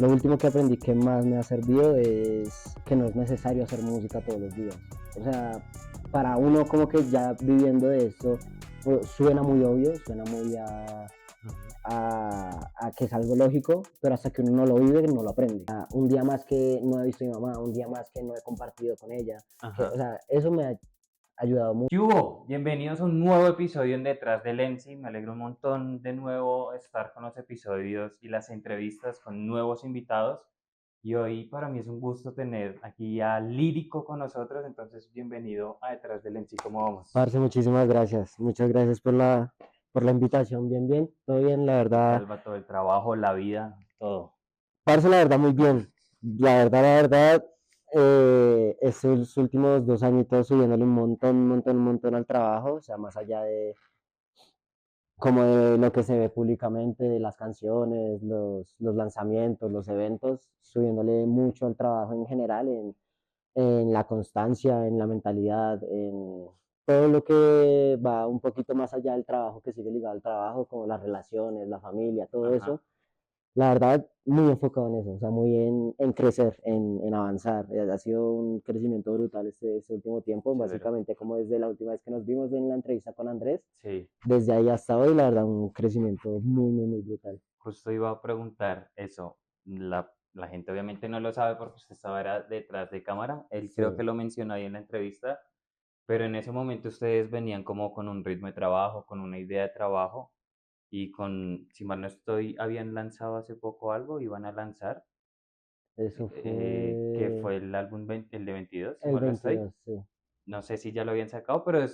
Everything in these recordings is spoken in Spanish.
Lo último que aprendí que más me ha servido es que no es necesario hacer música todos los días. O sea, para uno como que ya viviendo de esto, suena muy obvio, suena muy Ujú. a que es algo lógico, pero hasta que uno no lo vive, no lo aprende. Un día más que no he visto a mi mamá, un día más que no he compartido con ella, o Ajá. sea, eso me ha ayudado mucho. ¿Qué hubo? Bienvenidos a un nuevo episodio en Detrás del ENSI. Me alegro un montón de nuevo estar con los episodios y las entrevistas con nuevos invitados. Y hoy para mí es un gusto tener aquí a Lírico con nosotros. Entonces, bienvenido a Detrás del ENSI. ¿Cómo vamos? Parce, muchísimas gracias. Muchas gracias por la invitación. Bien, bien. Todo bien, la ¿Qué verdad. tal va todo el trabajo, la vida, todo? Parce, la verdad, muy bien. La verdad, estos últimos 2 añitos subiéndole un montón al trabajo. O sea, más allá de como de lo que se ve públicamente, de las canciones, los lanzamientos, los eventos, subiéndole mucho al trabajo en general, en la constancia, en la mentalidad, en todo lo que va un poquito más allá del trabajo, que sigue ligado al trabajo, como las relaciones, la familia, todo eso. Ajá, La verdad, muy enfocado en eso, o sea, muy en crecer, en avanzar. Ha sido un crecimiento brutal este último tiempo, chévere. básicamente como desde la última vez que nos vimos en la entrevista con Andrés, Sí, desde ahí hasta hoy, la verdad, un crecimiento muy, muy, muy brutal. justo iba a preguntar eso. La gente obviamente no lo sabe porque usted estaba era detrás de cámara. Él creo Sí, que lo mencionó ahí en la entrevista. Pero en ese momento ustedes venían como con un ritmo de trabajo, con una idea de trabajo y con, si mal no estoy, habían lanzado hace poco algo, iban a lanzar, eso que fue fue el álbum, el de 22, si el mal no estoy. 22, sí. No sé si ya lo habían sacado, pero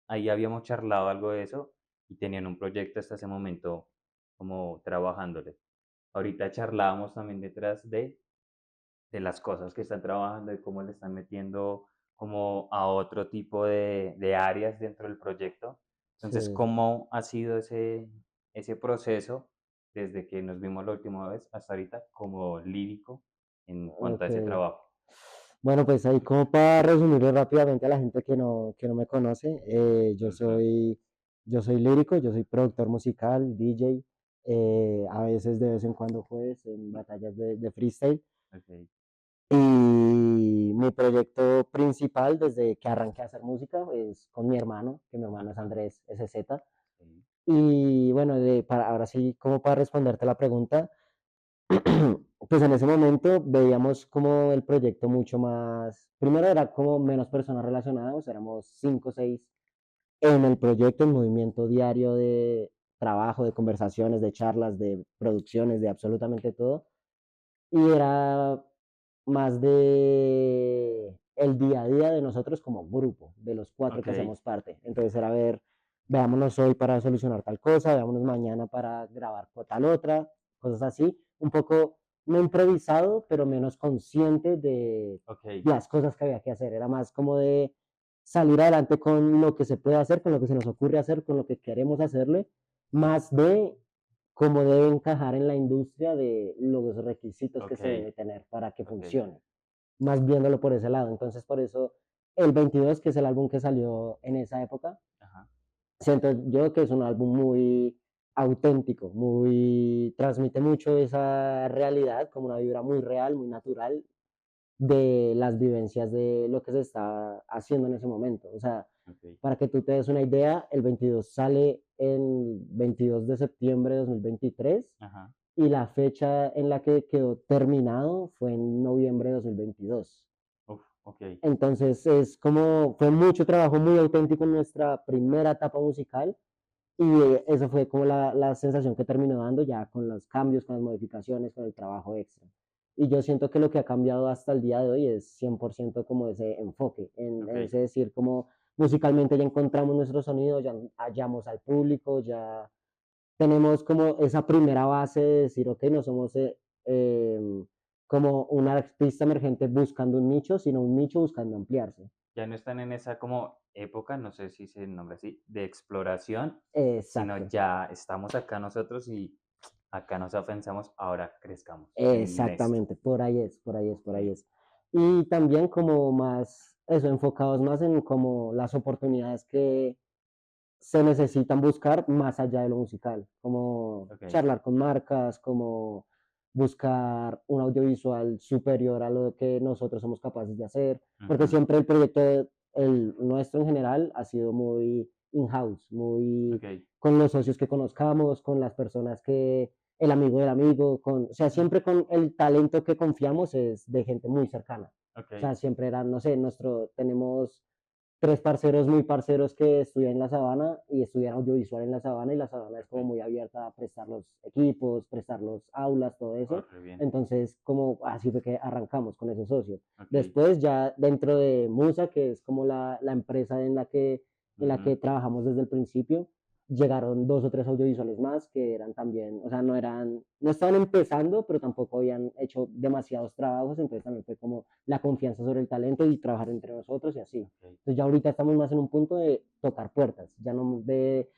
ahí habíamos charlado algo de eso y tenían un proyecto hasta ese momento como trabajándole. Ahorita charlábamos también detrás de las cosas que están trabajando y cómo le están metiendo como a otro tipo de áreas dentro del proyecto. Entonces, Sí, ¿cómo ha sido ese proceso desde que nos vimos la última vez hasta ahorita como lírico en cuanto a ok. ese trabajo? Bueno, pues ahí como para resumirlo rápidamente a la gente que no me conoce, Ujú. yo soy lírico, yo soy productor musical, DJ, a veces de vez en cuando jueves en batallas de freestyle. Ok, Y mi proyecto principal desde que arranqué a hacer música es con mi hermano, que mi hermano es ajá, Andrés SZ. sí, Y bueno, ahora sí, como para responderte la pregunta, pues en ese momento veíamos como el proyecto mucho más, primero era como menos personas relacionadas, éramos 5 o 6 en el proyecto, en movimiento diario de trabajo, de conversaciones, de charlas, de producciones, de absolutamente todo. Y era más de el día a día de nosotros como grupo, de los 4 ok, que hacemos parte. Entonces era ver, veámonos hoy para solucionar tal cosa, veámonos mañana para grabar tal otra, cosas así. Un poco no improvisado, pero menos consciente de ok, las cosas que había que hacer. Era más como de salir adelante con lo que se puede hacer, con lo que se nos ocurre hacer, con lo que queremos hacerle, más de cómo debe encajar en la industria de los requisitos que ok, se debe tener para que ok, funcione, más viéndolo por ese lado. Entonces, por eso el 22, que es el álbum que salió en esa época, ajá, siento yo que es un álbum muy auténtico, muy transmite mucho esa realidad, como una vibra muy real, muy natural de las vivencias de lo que se está haciendo en ese momento. O sea, ok, para que tú te des una idea, el 22 sale en 22 de septiembre de 2023 ajá, y la fecha en la que quedó terminado fue en noviembre de 2022. uf, ok, Entonces es como, fue mucho trabajo muy auténtico en nuestra primera etapa musical y eso fue como la sensación que terminó dando ya con los cambios, con las modificaciones, con el trabajo extra. Y yo siento que lo que ha cambiado hasta el día de hoy es 100% como ese enfoque, ok, en ese decir como musicalmente ya encontramos nuestro sonido, ya hallamos al público, ya tenemos como esa primera base de decir, ok, no somos como un artista emergente buscando un nicho, sino un nicho buscando ampliarse. ya no están en esa como época, no sé si se nombra así, de exploración, sino Exacto, ya estamos acá nosotros y acá nos afianzamos, ahora crezcamos en esto. exactamente, por ahí es, por ahí es, por ahí Ok, es. Y también como más, eso, enfocados más en como las oportunidades que se necesitan buscar más allá de lo musical, como ok, charlar con marcas, como buscar un audiovisual superior a lo que nosotros somos capaces de hacer, porque Ujú. siempre el proyecto, el nuestro en general, ha sido muy in-house, muy Ok. con los socios que conozcamos, con las personas que, el amigo del amigo, o sea, Mm. siempre con el talento que confiamos es de gente muy cercana. O Ok. sea, siempre era, no sé, tenemos tres parceros muy parceros que estudian en la Sabana y estudian audiovisual en la Sabana y la Sabana es como Ok. muy abierta a prestar los equipos, prestar los aulas, todo Oh, eso. re bien. Entonces, como así fue que arrancamos con esos socios. Ok. Después ya dentro de Musa, que es como la empresa en la que Ujú. trabajamos desde el principio, llegaron dos o tres audiovisuales más que eran también, o sea, no estaban empezando, pero tampoco habían hecho demasiados trabajos, entonces también fue como la confianza sobre el talento y trabajar entre nosotros y así. Ok. Entonces ya ahorita estamos más en un punto de tocar puertas, ya no de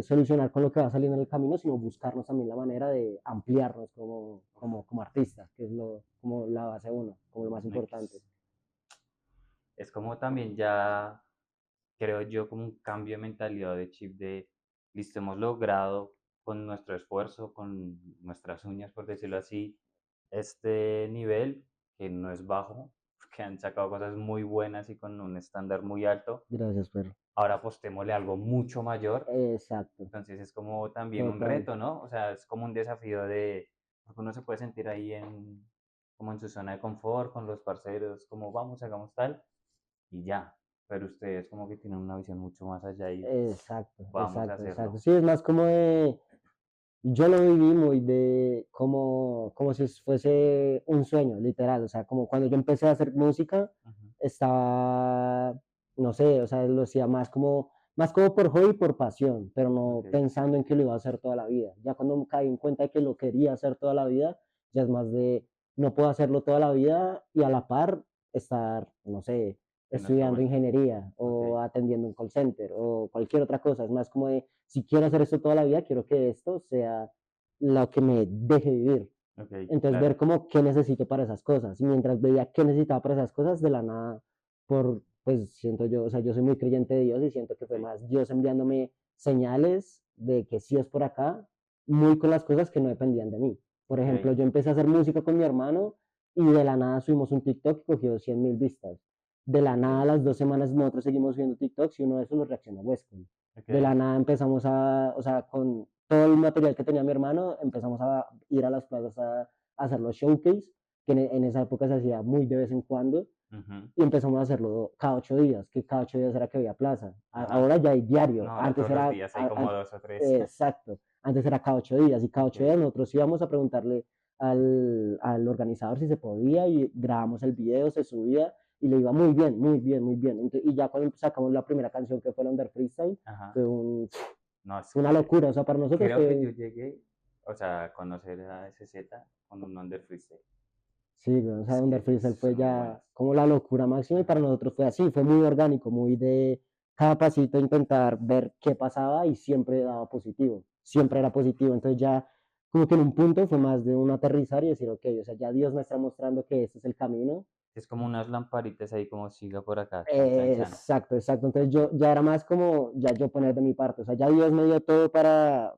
solucionar con lo que va saliendo en el camino, sino buscarnos también la manera de ampliarnos Uf, como artistas, que es como la base uno, como lo más importante. mix. Es como también ya, creo yo, como un cambio de mentalidad de chip de, listo, hemos logrado con nuestro esfuerzo, con nuestras uñas, por decirlo así, este nivel que no es bajo, que han sacado cosas muy buenas y con un estándar muy alto. Gracias, perro. Ahora apostémosle algo mucho mayor. Exacto, Entonces es como también un total. reto, ¿no? O sea, es como un desafío de, porque uno se puede sentir ahí en, como en su zona de confort, con los parceros, como vamos, hagamos tal, y ya. Pero ustedes como que tienen una visión mucho más allá y Exacto, vamos a exacto, exacto. hacerlo. Sí, es más como de, yo lo viví muy de como si fuese un sueño, literal. O sea, como cuando yo empecé a hacer música, Ujú. estaba, no sé, o sea, lo hacía más como por hobby y por pasión, pero Ok, no pensando en que lo iba a hacer toda la vida. Ya cuando me caí en cuenta de que lo quería hacer toda la vida, ya es más de, no puedo hacerlo toda la vida y a la par estar, no sé, en otra estudiando vuelta. ingeniería Ok, o atendiendo un call center o cualquier otra cosa. Es más como de, si quiero hacer esto toda la vida, quiero que esto sea lo que me deje vivir. ok, Entonces, ver claro. como qué necesito para esas cosas. Y mientras veía qué necesitaba para esas cosas, de la nada, pues siento yo, o sea, yo soy muy creyente de Dios y siento que Ok, fue más Dios enviándome señales de que sí es por acá, muy con las cosas que no dependían de mí. Por ok, ejemplo, yo empecé a hacer música con mi hermano y de la nada subimos un TikTok y cogió 100.000 vistas. De la ok, nada, a las 2 semanas nosotros seguimos subiendo TikToks y uno de esos lo reaccionó Westcol. De la ok. nada empezamos o sea, con todo el material que tenía mi hermano, empezamos a ir a las plazas a hacer los showcase, que en esa época se hacía muy de vez en cuando, Ujú. y empezamos a hacerlo cada 8 días, que cada 8 días era que había plaza. Ajá. Ahora ya hay diario, No, ahora antes todos los era, días hay como dos o tres. exacto, antes era cada 8 días, y cada Ok, 8 días nosotros íbamos a preguntarle al organizador si se podía, y grabamos el video, se subía, y le iba muy bien, muy bien, muy bien. Y ya cuando sacamos la primera canción que fue el Under Freestyle, ajá. fue No, es una que locura, o sea, para nosotros creo que fue, yo llegué, o sea, a conocer a SZ con un Under Freestyle. sí, o sea, Es Under que Freestyle fue son muy buenos. ya como la locura máxima y para Ajá. nosotros fue así, fue muy orgánico, muy de cada pasito intentar ver qué pasaba y siempre daba positivo, siempre Ajá. era positivo, entonces ya como que en un punto fue más de un aterrizar y decir, ok, o sea, ya Dios me está mostrando que este es el camino. Es como unas lamparitas ahí como siga por acá, chan, chan, chan. Exacto, exacto. Entonces yo ya era más como ya yo poner de mi parte. O sea, ya Dios me dio todo para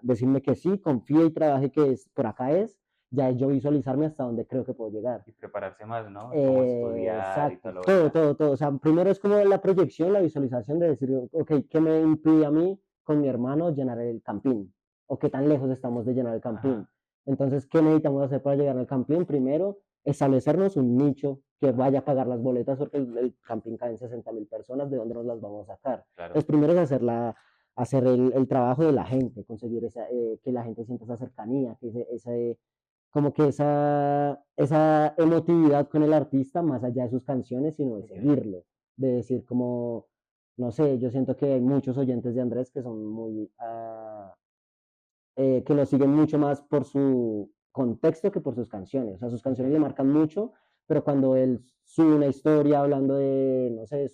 decirme que sí, confíe y trabaje que es, por acá es. Ya es yo visualizarme hasta donde creo que puedo llegar. Y prepararse más, ¿no? Como estudiar y toda Exacto, la todo, vuelta. todo, todo. O sea, primero es como la proyección, la visualización de decir, ok, ¿qué me impide a mí con mi hermano llenar el campín? ¿O qué tan lejos estamos de llenar el campín? Ajá, Entonces, ¿qué necesitamos hacer para llegar al campín? Primero, establecernos un nicho que ajá, vaya a pagar las boletas, porque el campín cae en 60.000 personas, ¿de dónde nos las vamos a sacar? claro. Entonces, primero es hacer el trabajo de la gente, conseguir que la gente sienta esa cercanía, como que esa emotividad con el artista, más allá de sus canciones, sino de Ok, seguirlo, de decir como, no sé, yo siento que hay muchos oyentes de Andrés que son que lo siguen mucho más por su contexto que por sus canciones. O sea, sus canciones le ok. marcan mucho, pero cuando él sube una historia hablando de, no sé,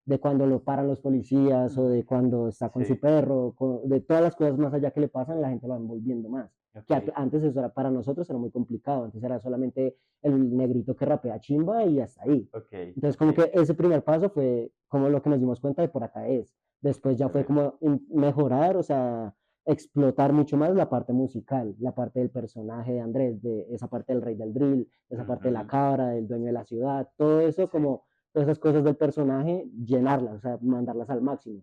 de cuando lo paran los policías o Mm, de cuando está con su sí, perro, de todas las cosas más allá que le pasan, la gente lo va envolviendo más. ok, Que antes eso era para nosotros era muy complicado, antes era solamente el negrito que rapea chimba y hasta ahí. ok, Entonces ok. como que ese primer paso fue como lo que nos dimos cuenta de por acá es. Después ya fue Severo. como mejorar, o sea, explotar mucho más la parte musical, la parte del personaje de Andrés, de esa parte del rey del drill, esa parte de la Ujú, cabra, del dueño de la ciudad, todo eso sí, como todas esas cosas del personaje, llenarlas, o sea, mandarlas al máximo,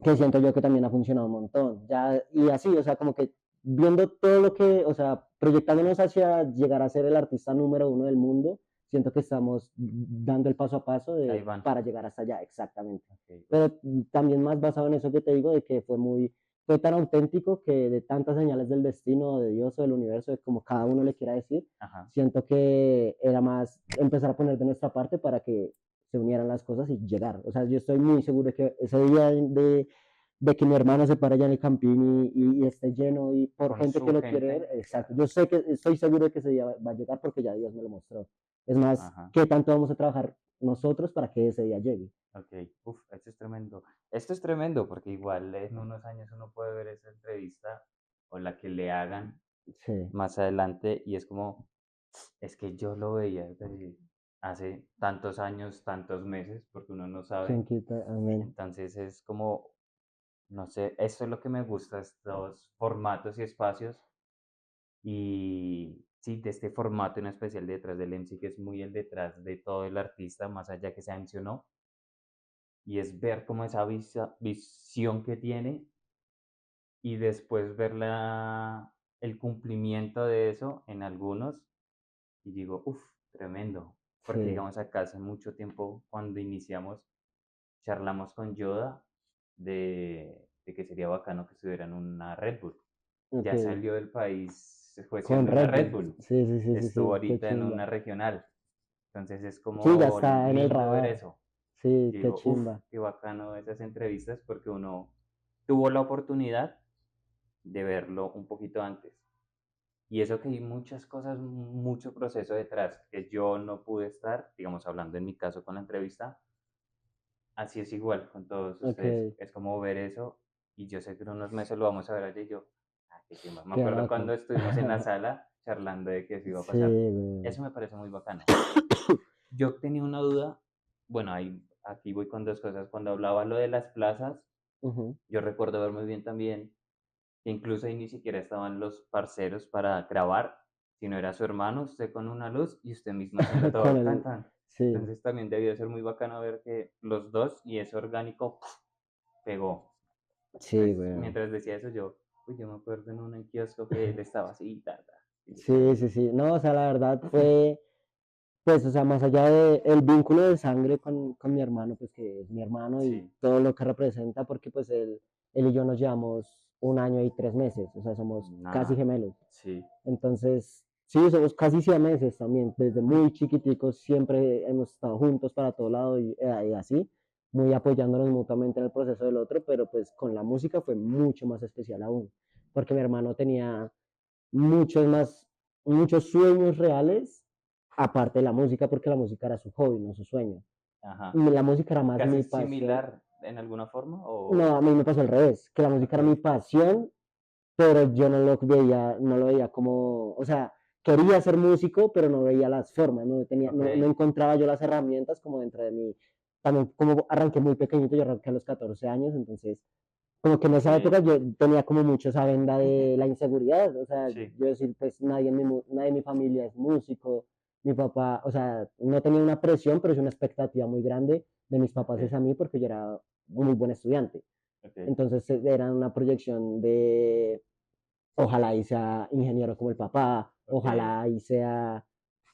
que ok, siento yo que también ha funcionado un montón. Ya, y así, o sea, como que viendo todo lo que, o sea, proyectándonos hacia llegar a ser el artista número uno del mundo, siento que estamos dando el paso a paso ahí de, van. para llegar hasta allá, exactamente. Ok, uf, Pero también más basado en eso que te digo, de que fue tan auténtico que de tantas señales del destino, de Dios o del universo, de como cada uno le quiera decir, ajá, siento que era más empezar a poner de nuestra parte para que se unieran las cosas y llegar. O sea, yo estoy muy seguro de que ese día de que mi hermano se para allá en el Campín y esté lleno y por con gente que su lo quiere ver, gente, exacto. claro, Yo sé que estoy seguro de que ese día va a llegar porque ya Dios me lo mostró. Es más, ajá. ¿qué tanto vamos a trabajar nosotros para que ese día llegue? Ok, uf, esto es tremendo. Esto es tremendo porque igual en unos años uno puede ver esa entrevista o la que le hagan Sí, más adelante y es como, es que yo lo veía desde hace tantos años, tantos meses, porque uno no quien sabe. quita, amén. Entonces es como, no sé, esto es lo que me gusta, estos formatos y espacios. Y sí, de este formato en especial detrás del MC, que es muy el detrás de todo el artista, más allá que se mencionó, y es ver como esa visión que tiene y después ver el cumplimiento de eso en algunos y digo, uff, tremendo. Porque Sí, digamos acá hace mucho tiempo, cuando iniciamos, charlamos con Yoda de que sería bacano que estuviera en una Red Bull. ok. Ya salió del país, se fue Con siendo una Red Red Bull. Bull. Sí, sí, sí, sí, Estuvo sí, qué ahorita en chimba. una regional. Entonces es Sí, ya como está en el lindo ver radar. eso. Sí, Y qué digo, uff, chimba. qué bacano esas entrevistas porque uno tuvo la oportunidad de verlo un poquito antes. Y eso que hay muchas cosas, mucho proceso detrás, que yo no pude estar, digamos, hablando en mi caso con la entrevista, así es igual con todos Ok, ustedes. Es como ver eso y yo sé que en unos meses lo vamos a ver allí y yo, ah, qué chimba. Me qué acuerdo cuando bacán. estuvimos en la sala charlando de que eso iba a Sí, pasar. güey. Eso me parece muy bacano. Yo tenía una duda, bueno, ahí, aquí voy con dos cosas. Cuando hablaba lo de las plazas, Ujú. yo recuerdo ver muy bien también que incluso ahí ni siquiera estaban los parceros para grabar, sino era su hermano, usted con una luz y usted mismo haciendo Con todo, tan, el. tan. Sí, Entonces también debió ser muy bacano ver que los dos y ese orgánico pegó. sí, Entonces, güey. mientras decía eso, yo me acuerdo en un kiosco que él estaba así, ta, ta. Y yo, Sí, sí, sí. No, o sea, la verdad fue, pues, o sea, más allá de el vínculo de sangre con mi hermano, pues que es mi hermano y sí, todo lo que representa, porque pues él y yo nos llevamos 1 año y 3 meses, o sea, somos casi nada, gemelos. sí, Entonces, sí, somos casi siameses también. Desde muy chiquiticos siempre hemos estado juntos para todo lado y así, muy apoyándonos mutuamente en el proceso del otro, pero pues con la música fue mucho más especial aún, porque mi hermano tenía muchos más, muchos sueños reales, aparte de la música, porque la música era su hobby, no su sueño. Y ajá. la música era más Casi mi pasión. similar en alguna forma, No, o, a mí me pasó al revés, que la música ok, era mi pasión, pero yo no lo veía como, o sea, quería ser músico, pero no veía las formas, no ok, encontraba yo las herramientas como dentro de mí. También como arranqué muy pequeñito, yo arranqué a los 14 años, entonces como que en esa época ok, yo tenía como mucho esa venda de la inseguridad, o sea, sí, yo decir, pues nadie en mi familia es músico, mi papá, o sea, no tenía una presión, pero es una expectativa muy grande de mis papás ok, hacia mí porque yo era un muy buen estudiante. ok, Entonces era una proyección de ojalá y sea ingeniero como el papá, ok. ojalá y sea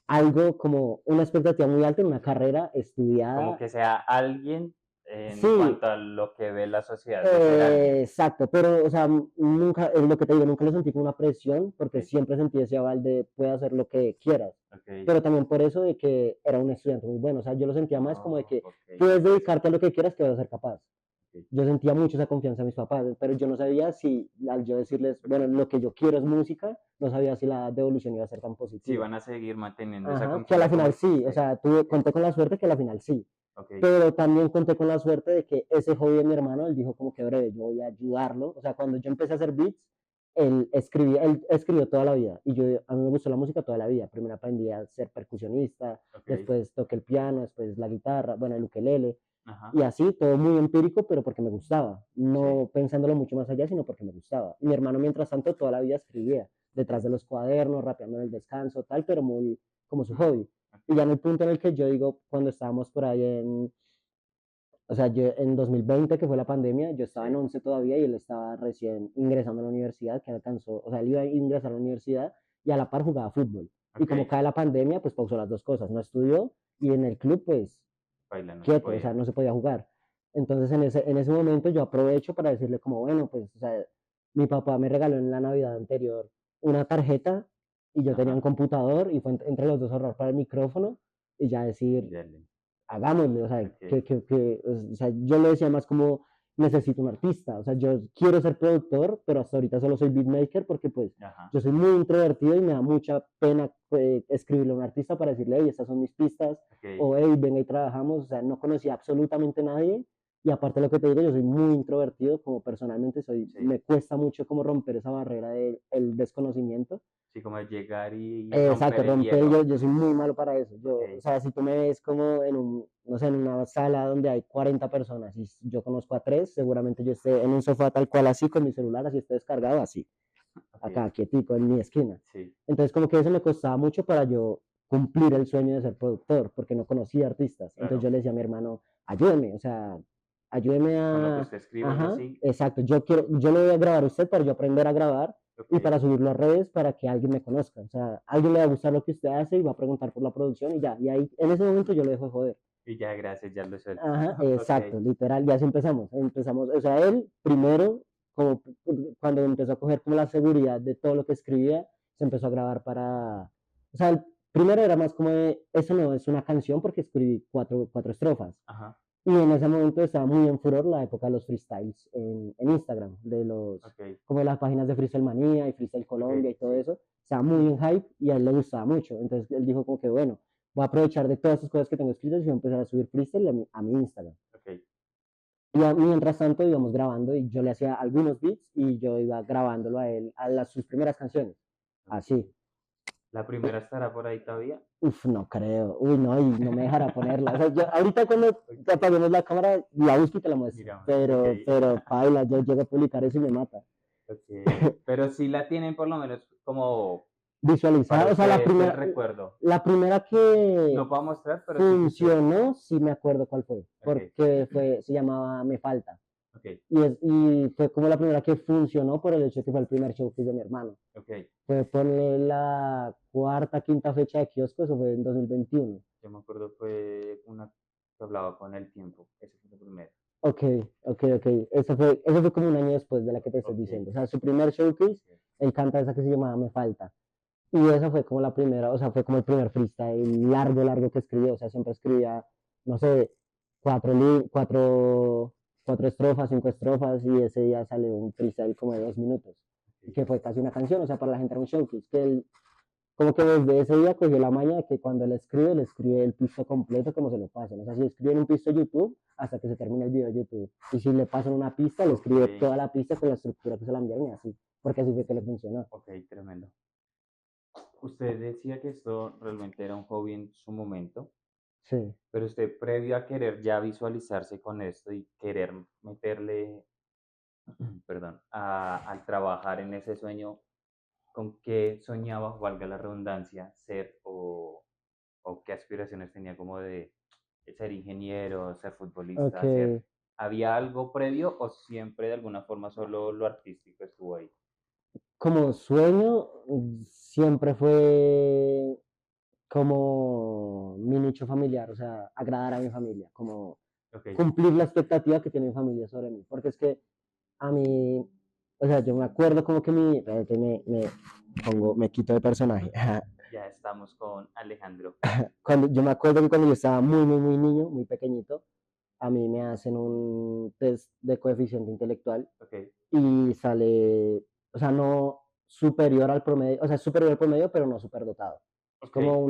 algo como una expectativa muy alta en una carrera Como estudiada. que sea alguien en Sí, cuanto a lo que ve la sociedad de ser alguien. exacto, pero, o sea, nunca, es lo que te digo, nunca lo sentí como una presión, Ok, porque siempre sentí ese aval de puede hacer lo que quieras, ok. pero también por eso de que era un estudiante muy bueno, o sea, yo lo sentía más como de Oh, que ok, puedes interesante. dedicarte a lo que quieras que vas a ser capaz. Ok, Yo sentía mucho esa confianza en mis papás, pero yo no sabía si al yo decirles, bueno, lo que yo quiero es música, no sabía si la devolución iba a ser tan sí, positiva. van a seguir manteniendo esa Ajá, que a la confianza como final sí, o dijiste. sea, Ok, conté con la suerte que a la final sí, ok, pero también conté con la suerte de que ese hobby de mi hermano, él dijo como que breve, yo voy a ayudarlo, o sea, cuando yo empecé a hacer beats, él escribió toda la vida, y a mí me gustó la música toda la vida, primero aprendí a ser percusionista, ok, después toqué el piano, después la guitarra, bueno, el ukelele, Ajá, Y así, todo muy empírico, pero porque me gustaba. sí, No pensándolo mucho más allá, sino porque me gustaba. Y mi hermano, mientras tanto, toda la vida escribía, detrás de los cuadernos, rapeando en el descanso, tal, pero muy como su mm, hobby. Y ya en okey, el punto en el que yo digo, cuando estábamos por ahí o sea, yo en 2020, que fue la pandemia, yo estaba en sí, 11 todavía y él estaba recién ingresando a la universidad, que alcanzó, o sea, él iba a ingresar a la universidad y a la par jugaba fútbol. Y como okey, cae la pandemia, pues pausó las dos cosas, no estudió y en el club, pues paila, no se quieto, o sea, podía. no se podía jugar. Entonces en ese momento yo aprovecho para decirle como, bueno, pues, o sea, mi papá me regaló en la Navidad anterior una tarjeta y yo tenía un Ajá, computador y fue entre los dos ahorrar para el micrófono y ya y decir, dale, hagámosle, o sea, okey, o sea, yo le decía más como, necesito un artista, o sea, yo quiero ser productor, pero hasta ahorita solo soy beatmaker porque pues ajá, yo soy muy introvertido y me da mucha pena escribirle a un artista para decirle, hey, estas son mis pistas, okey, o hey, venga y trabajamos, o sea, no conocía absolutamente a nadie, y aparte de lo que te digo, yo soy muy introvertido, como personalmente soy, sí, me cuesta mucho como romper esa barrera del desconocimiento. sí, como llegar y Exacto, romper el romper, hielo, yo soy muy malo para eso. O okey, sea, si tú me ves como en no sé, en una sala donde hay 40 personas y yo conozco a tres, seguramente yo esté en un sofá tal cual así, con mi celular, así esté descargado, así, okey, acá, quietico, en mi esquina. sí, Entonces, como que eso me costaba mucho para yo cumplir el sueño de ser productor, porque no conocía artistas. Entonces yo claro, le decía a mi hermano, ayúdeme, o sea, ayúdeme con lo que a, usted escribe o algo ajá, así, exacto, yo le voy a grabar a usted para yo aprender a grabar y okey, para subirlo a redes para que alguien me conozca. O sea, alguien le va a gustar lo que usted hace y va a preguntar por la producción y ya. Y ahí, en ese momento yo lo dejo de joder. y ya, gracias, ya lo suelto. Ajá, Okey, exacto, literal, ya así empezamos, o sea, él primero, como cuando empezó a coger como la seguridad de todo lo que escribía, se empezó a grabar o sea, el primero era más como de, eso no es una canción porque escribí cuatro estrofas. ajá, Y en ese momento estaba muy en furor la época de los freestyles en Instagram, okey, como de las páginas de Freestyle Manía y Freestyle okey, Colombia y todo sí, eso, estaba muy en hype y a él le gustaba mucho. Entonces él dijo como que, bueno, voy a aprovechar de todas esas cosas que tengo escritas y voy a empezar a subir freestyle a mi Instagram. okey, Y mientras tanto íbamos grabando y yo le hacía algunos beats y yo iba grabándolo a él, sus primeras canciones. Así. okey. ¿La primera estará por ahí todavía? Uf, no creo. Uy, no, y no me dejará ponerla. O sea, yo ahorita cuando te Okey, apaguemos la cámara, la busco y te la muestro. miramos, Pero, okey, pero, paila, yo llego a publicar eso y me mata. okey, pero sí la tienen por lo menos como para Visualizar, o sea, ustedes el recuerdo. la primera que No puedo mostrar, pero sí que usted funcionó, sí me acuerdo cuál fue, okey, porque se llamaba Me Falta. okey, Y fue como la primera que funcionó por el hecho de que fue el primer show que hizo mi hermano. okey. Fue ponerle la cuarta, quinta fecha de kiosco, eso fue en 2021. Yo me acuerdo fue una que hablaba con el tiempo, ese fue el primero. Ok, ok. Eso fue como un año después de la que te estoy Okey, diciendo. O sea, su primer showcase, okey, él canta esa que se llamaba Me Falta. Y esa fue como la primera, o sea, fue como el primer freestyle largo, largo que escribió. O sea, siempre escribía, no sé, cuatro estrofas, cinco estrofas, y ese día salió un freestyle como de 2 minutos. Y okey, que fue casi una canción, o sea, para la gente era un showcase. Que él, como que desde ese día cogió la maña de que cuando él escribe el piso completo como se lo pasen. O sea, si escribe en un piso YouTube, hasta que se termine el video de YouTube. Y si le pasan una pista, le escribe okey, toda la pista con la estructura que se la enviaron y así. Porque así fue que le funcionó. okey, tremendo. Usted decía que esto realmente era un hobby en su momento, Sí. pero usted previo a querer ya visualizarse con esto y querer meterle, perdón, al trabajar en ese sueño, ¿con qué soñaba, valga la redundancia, ser o qué aspiraciones tenía como de ser ingeniero, ser Ok. futbolista, ser... ¿Había algo previo o siempre de alguna forma solo lo artístico estuvo ahí? Como sueño, siempre fue como mi nicho familiar, o sea, agradar a mi familia, como Ok, cumplir la expectativa que tiene mi familia sobre mí. Porque es que a mí, o sea, yo me acuerdo como que espérate, me quito de personaje. ya estamos con Alejandro. Yo me acuerdo que cuando yo estaba muy, muy, muy niño, muy pequeñito, a mí me hacen un test de coeficiente intelectual Ok, y sale, o sea, no superior al promedio, o sea, es superior al promedio, pero no superdotado. Es ok, como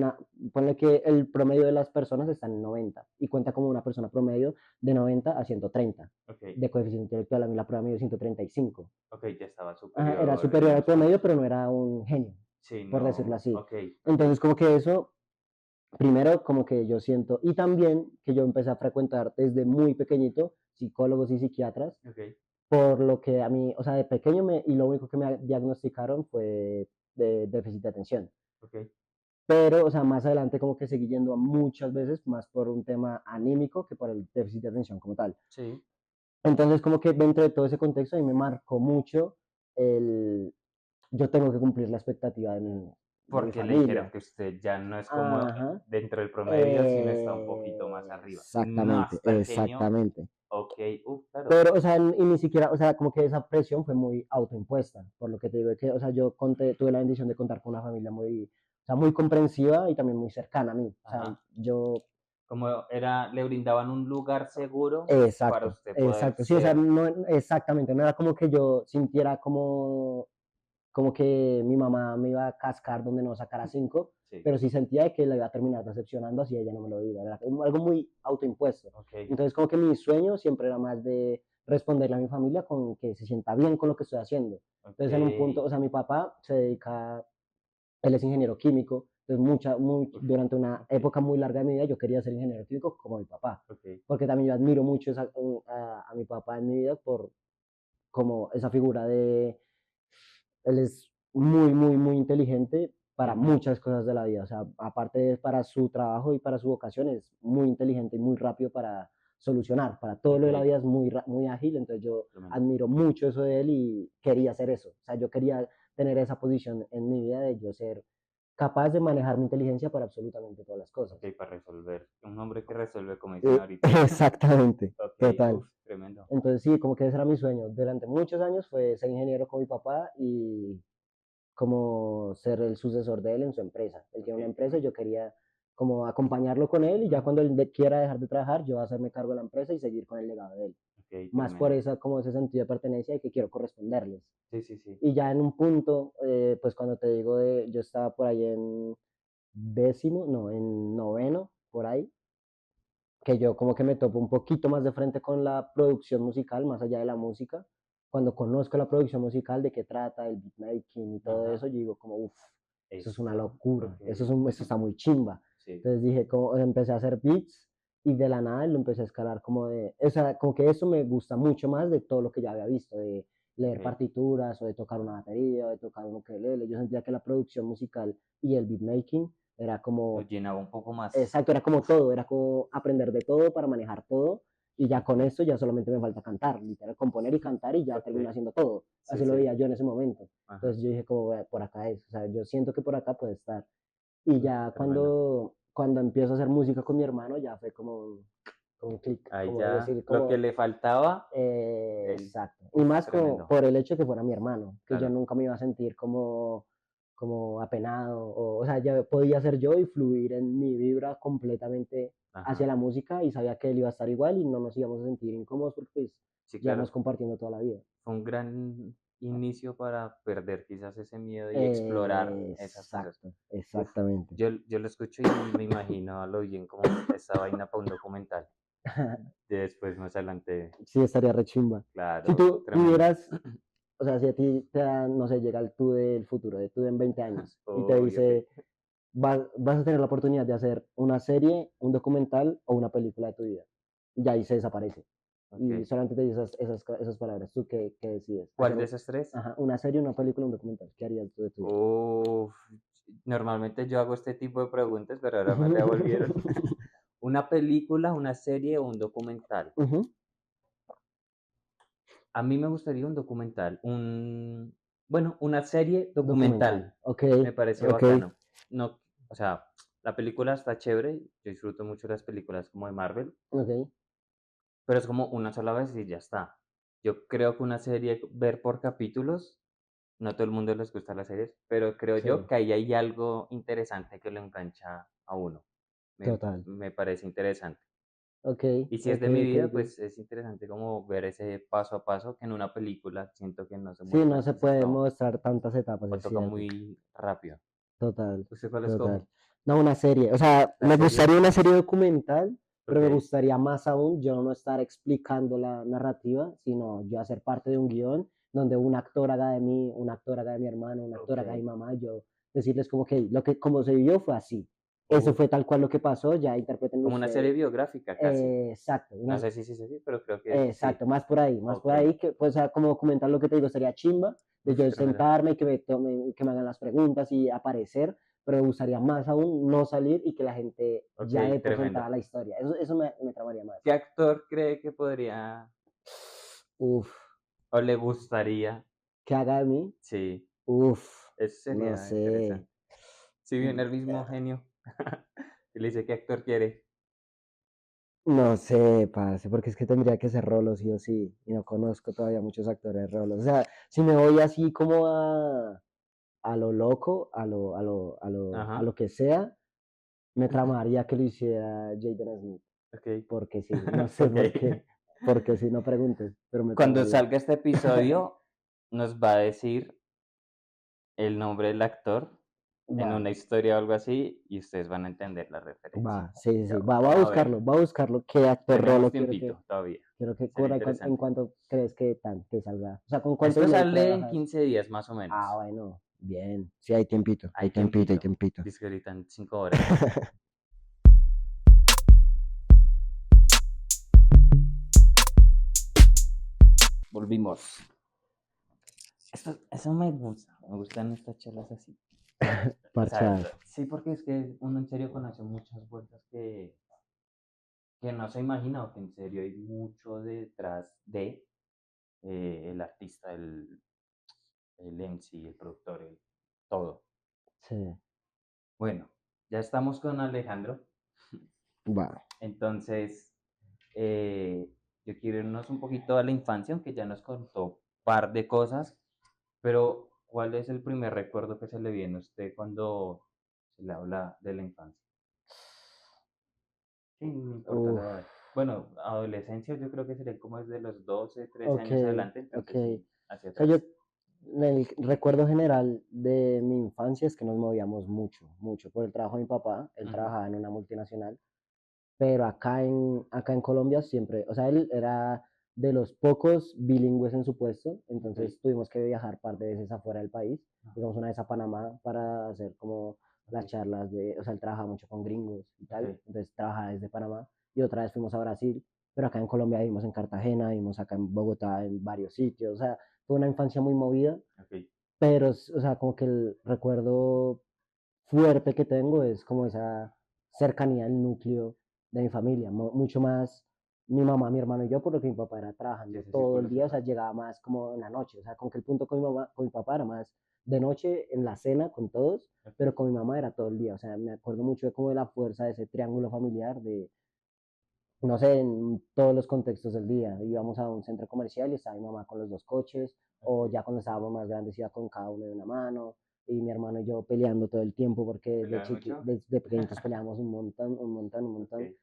ponle que el promedio de las personas está en 90 y cuenta como una persona promedio de 90 a 130 ok, de coeficiente intelectual. A mí la prueba me dio 135. ok, ya estaba Ajá, era superior en superior al unos promedio, cuantos. pero no era un genio, Sí, por decirlo no, así. ok, ok, Entonces, como que eso primero como que yo siento, y también que yo empecé a frecuentar desde muy pequeñito psicólogos y psiquiatras, Ok, por lo que a mí, o sea, de pequeño y lo único que me diagnosticaron fue de déficit de atención. ok, Pero, o sea, más adelante como que seguí yendo a muchas veces más por un tema anímico que por el déficit de atención como tal. sí. Entonces, como que dentro de todo ese contexto, a mí me marcó mucho el, yo tengo que cumplir la expectativa de mi Porque le dijeron familia. que usted ya no es como Ajá, dentro del promedio, sino está un poquito más arriba. No exactamente, hasta el genio. exactamente. Ok, claro. Pero, o sea, y ni siquiera, o sea, como que esa presión fue muy autoimpuesta, por lo que te digo, que, o sea, yo tuve la bendición de contar con una familia muy, o sea, muy comprensiva y también muy cercana a mí. O sea, Ajá. yo, Como era, le brindaban un lugar seguro para exacto, usted poder exacto, sí, o sea, ser. no, exactamente, no era como que yo sintiera como que mi mamá me iba a cascar donde no sacara cinco, Sí, pero sí sentía que la iba a terminar decepcionando así ella no me lo diga, era algo muy autoimpuesto. ok, Entonces como que mi sueño siempre era más de responderle a mi familia con que se sienta bien con lo que estoy haciendo. ok, Entonces en un punto, o sea, mi papá se dedica, él es ingeniero químico, entonces uf, durante una ok, época muy larga de mi vida yo quería ser ingeniero químico como mi papá, ok, porque también yo admiro mucho a mi papá en mi vida por como esa figura de él es muy, muy, muy inteligente para ujú, muchas cosas de la vida. O sea, aparte de para su trabajo y para su vocación, es muy inteligente y muy rápido para solucionar. Para todo lo de la ok, vida es muy ágil. Entonces yo tremendo. admiro mucho eso de él y quería hacer eso. O sea, yo quería tener esa posición en mi vida de yo ser capaz de manejar mi inteligencia para absolutamente todas las cosas. Ok, para resolver. Un hombre que resuelve, como dicen ahorita. Exactamente, Ok, total. tremendo. Entonces sí, como que ese era mi sueño. Durante muchos años fue ser ingeniero con mi papá y como ser el sucesor de él en su empresa. Él tiene Ok, una empresa y yo quería como acompañarlo con él y ya cuando él quiera dejar de trabajar, yo hacerme cargo de la empresa y seguir con el legado de él. ok, Más por tremendo. esa, como ese sentido de pertenencia y que quiero corresponderles. Sí, sí, sí. Y ya en un punto, pues cuando te digo yo estaba por ahí en décimo, no, en noveno, por ahí, que yo como que me topo un poquito más de frente con la producción musical, más allá de la música. Cuando conozco la producción musical, de qué trata, el beatmaking y todo eso, Ajá. yo digo como, uff, eso es una Eso, locura, ok. eso está muy chimba. Sí, Entonces dije, como, empecé a hacer beats y de la nada lo empecé a escalar como de, o sea, como que eso me gusta mucho más de todo lo que ya había visto, de leer ok. partituras o de tocar una batería o de tocar un ukelele. Yo sentía que la producción musical y el beatmaking era Lo como llenaba un poco más. exacto, era como todo, era como aprender de todo para manejar todo y ya con Ok. esto ya solamente me falta cantar, literal, componer y cantar y ya Ok. termino haciendo todo. Sí, Así lo sí. veía yo en ese momento. Ajá. Entonces yo dije como por acá es, o sea, yo siento que por acá puede estar". Y ya Tremendo. cuando empiezo a hacer música con mi hermano ya fue como un clic, Ahí como ya decir lo que como le faltaba, exacto. Y más como tremendo. por el hecho de que fuera mi hermano, que yo Claro. nunca me iba a sentir como apenado, o sea, ya podía ser yo y fluir en mi vibra completamente hacia Ajá. la música y sabía que él iba a estar igual y no nos íbamos a sentir incómodos porque pues Sí, llevamos claro. compartiendo toda la vida. Fue un gran inicio para perder quizás ese miedo y explorar esas cosas. Exacto, Uf, exactamente. yo lo escucho y me imagino a lo bien como esa vaina para un documental. De después más adelante, Sí, estaría re chimba. Si claro, tú tremendo. pudieras, o sea, si a ti te da, no sé, llega el tú del futuro, de tú en 20 años, y te Uy, ok, dice, vas a tener la oportunidad de hacer una serie, un documental o una película de tu vida. Y ahí se desaparece. Y ok. solamente te dice esas palabras. ¿Tú qué decides? ¿Cuál Hacer de esos tres? ajá, una serie, una película, un documental. ¿Qué harías tú de tu vida? Uf, normalmente yo hago este tipo de preguntas, pero ahora me revolvieron. ¿Una película, una serie o un documental? Ujú, A mí me gustaría un documental, bueno, una serie documental. documental. Ok, Me parece ok, bacano. No, o sea, la película está chévere. Yo disfruto mucho las películas como de Marvel, ok. pero es como una sola vez y ya está. Yo creo que una serie, ver por capítulos, no a todo el mundo les gusta las series, pero creo yo Sí, que ahí hay algo interesante que lo engancha a uno. total. Me parece interesante. Ok, Y si es ok, de mi ok, vida, ok. pues es interesante como ver ese paso a paso que en una película siento que no se Sí, no muestran se quizás puede todo, mostrar tantas etapas, o es toca cierto. muy rápido. Total, ¿Usted cuál escoge? total. No, una serie. O sea, ¿La me serie? gustaría una serie documental, pero Ok, me gustaría más aún yo no estar explicando la narrativa, sino yo hacer parte de un guión donde un actor haga de mí, un actor haga de mi hermano, un actor ok, haga de mi mamá, yo decirles como que lo que como se vivió fue así. Eso Uf, fue tal cual lo que pasó, ya interpretenlo como una serie ustedes. biográfica casi. Exacto, No sé si sí, pero creo que sí. exacto, más Ok. por ahí, que, pues, o sea, como documentar lo que te digo, sería chimba, de Uf, yo tremendo. sentarme y que me hagan las preguntas y aparecer, pero me gustaría más aún no salir y que la gente Ok, ya dé por tremendo. sentada la historia. Eso me tramaría más. ¿Qué actor cree que podría Uf, o le gustaría? ¿qué haga de mí? Sí, Uf, eso no sería sé. interesante. Si viene el mismo genio y le dice qué actor quiere. No sé, parce, porque es que tendría que ser Rolo sí o sí, y no conozco todavía muchos actores Rolos. O sea, si me voy así como a lo loco, a Ajá. lo que sea, me tramaría que lo hiciera Jaden Smith, Ok. porque sí, no sé Ok. por qué, porque sí, no preguntes, pero me Cuando tramaría. salga este episodio, nos va a decir el nombre del actor en Va, una historia o algo así y ustedes van a entender la referencia. sí, sí, Ya, sí, vamos a ver. voy a buscarlo, qué actor Tenemos Rolo tiempito todavía. quiero que Sería corra, en interesante. cuanto crees que salga, o sea, con cuánto Esto delay sale en trabajas. 15 días más o Ah, menos. bueno, bien, sí, hay Hay tiempito, hay tiempito. tiempito. Dice que ahorita en 5 horas. Volvimos. Eso me gusta. Me gustan estas charlas así. O sea, Parchado, sí, porque es que uno en serio conoce muchas vueltas que no se imagina o que en serio hay mucho detrás de el artista, el MC, el productor, todo. sí, Bueno, ya estamos con Alejandro. va. Entonces, yo quiero irnos un poquito a la infancia, aunque ya nos contó un par de cosas, pero ¿cuál es el primer recuerdo que se le viene a usted cuando se le habla de la infancia? Sí, no importa la Uf, edad. Bueno, adolescencia yo creo que sería como desde los 12, 13 ok, años adelante, ok. entonces sí, hacia O sea, yo, atrás. el recuerdo general de mi infancia es que nos movíamos mucho, mucho por el trabajo de mi papá. Él Ujú, trabajaba en una multinacional, pero acá en Colombia siempre, o sea, él era de los pocos bilingües en su puesto, ok, entonces tuvimos que viajar par de veces afuera del país, ah, digamos una vez a Panamá para hacer como ok, las charlas de, o sea, él trabajaba mucho con gringos y ok, tal, entonces trabajaba desde Panamá y otra vez fuimos a Brasil, pero acá en Colombia vivimos en Cartagena, vivimos acá en Bogotá, en varios sitios, o sea, fue una infancia muy movida, ok, pero, o sea, como que el recuerdo fuerte que tengo es como esa cercanía al núcleo de mi familia, mucho más mi mamá, mi hermano y yo, por lo que mi papá era sí, trabajando ese todo círculo el día, o sea, cerrado. llegaba más como en la noche, o sea, como que el punto con mi mamá, con mi papá era más de noche en la cena con todos, Ok, pero con mi mamá era todo el día, o sea, me acuerdo mucho de como de la fuerza de ese triángulo familiar, de, no sé, en todos los contextos del día. Íbamos a un centro comercial y estaba mi mamá con los dos coches, o ok. ya cuando estábamos más grandes iba con cada uno de una mano, y mi hermano y yo peleando todo el tiempo porque ¿Peleaban mucho? desde pequeñitos peleábamos un montón, un montón, un Ok, montón.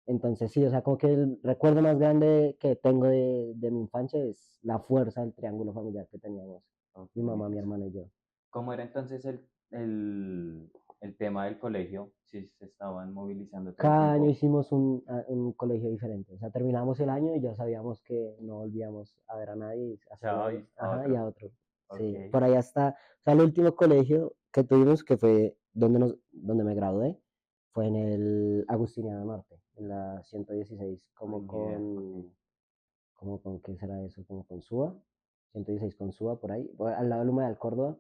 Entonces sí, o sea, como que el recuerdo más grande que tengo de mi infancia es la fuerza del triángulo familiar que teníamos, ok, mi mamá, mi Nicolás. hermano y yo. ¿Cómo era entonces el tema del colegio? Si se estaban movilizando todo el Cada año tiempo. hicimos un colegio diferente. O sea, terminamos el año y ya sabíamos que no volvíamos a ver a nadie hasta el Chao, año, y a ajá, y otro. a otro. Ok, Sí, por ahí hasta, o sea, el último colegio que tuvimos, que fue donde me gradué, fue en el Agustiniano Norte, en la 116, uy, ni idea. Ok, como con, ¿qué será eso? Como con SUA, 116 con SUA, por ahí, al lado del Humedal Córdoba,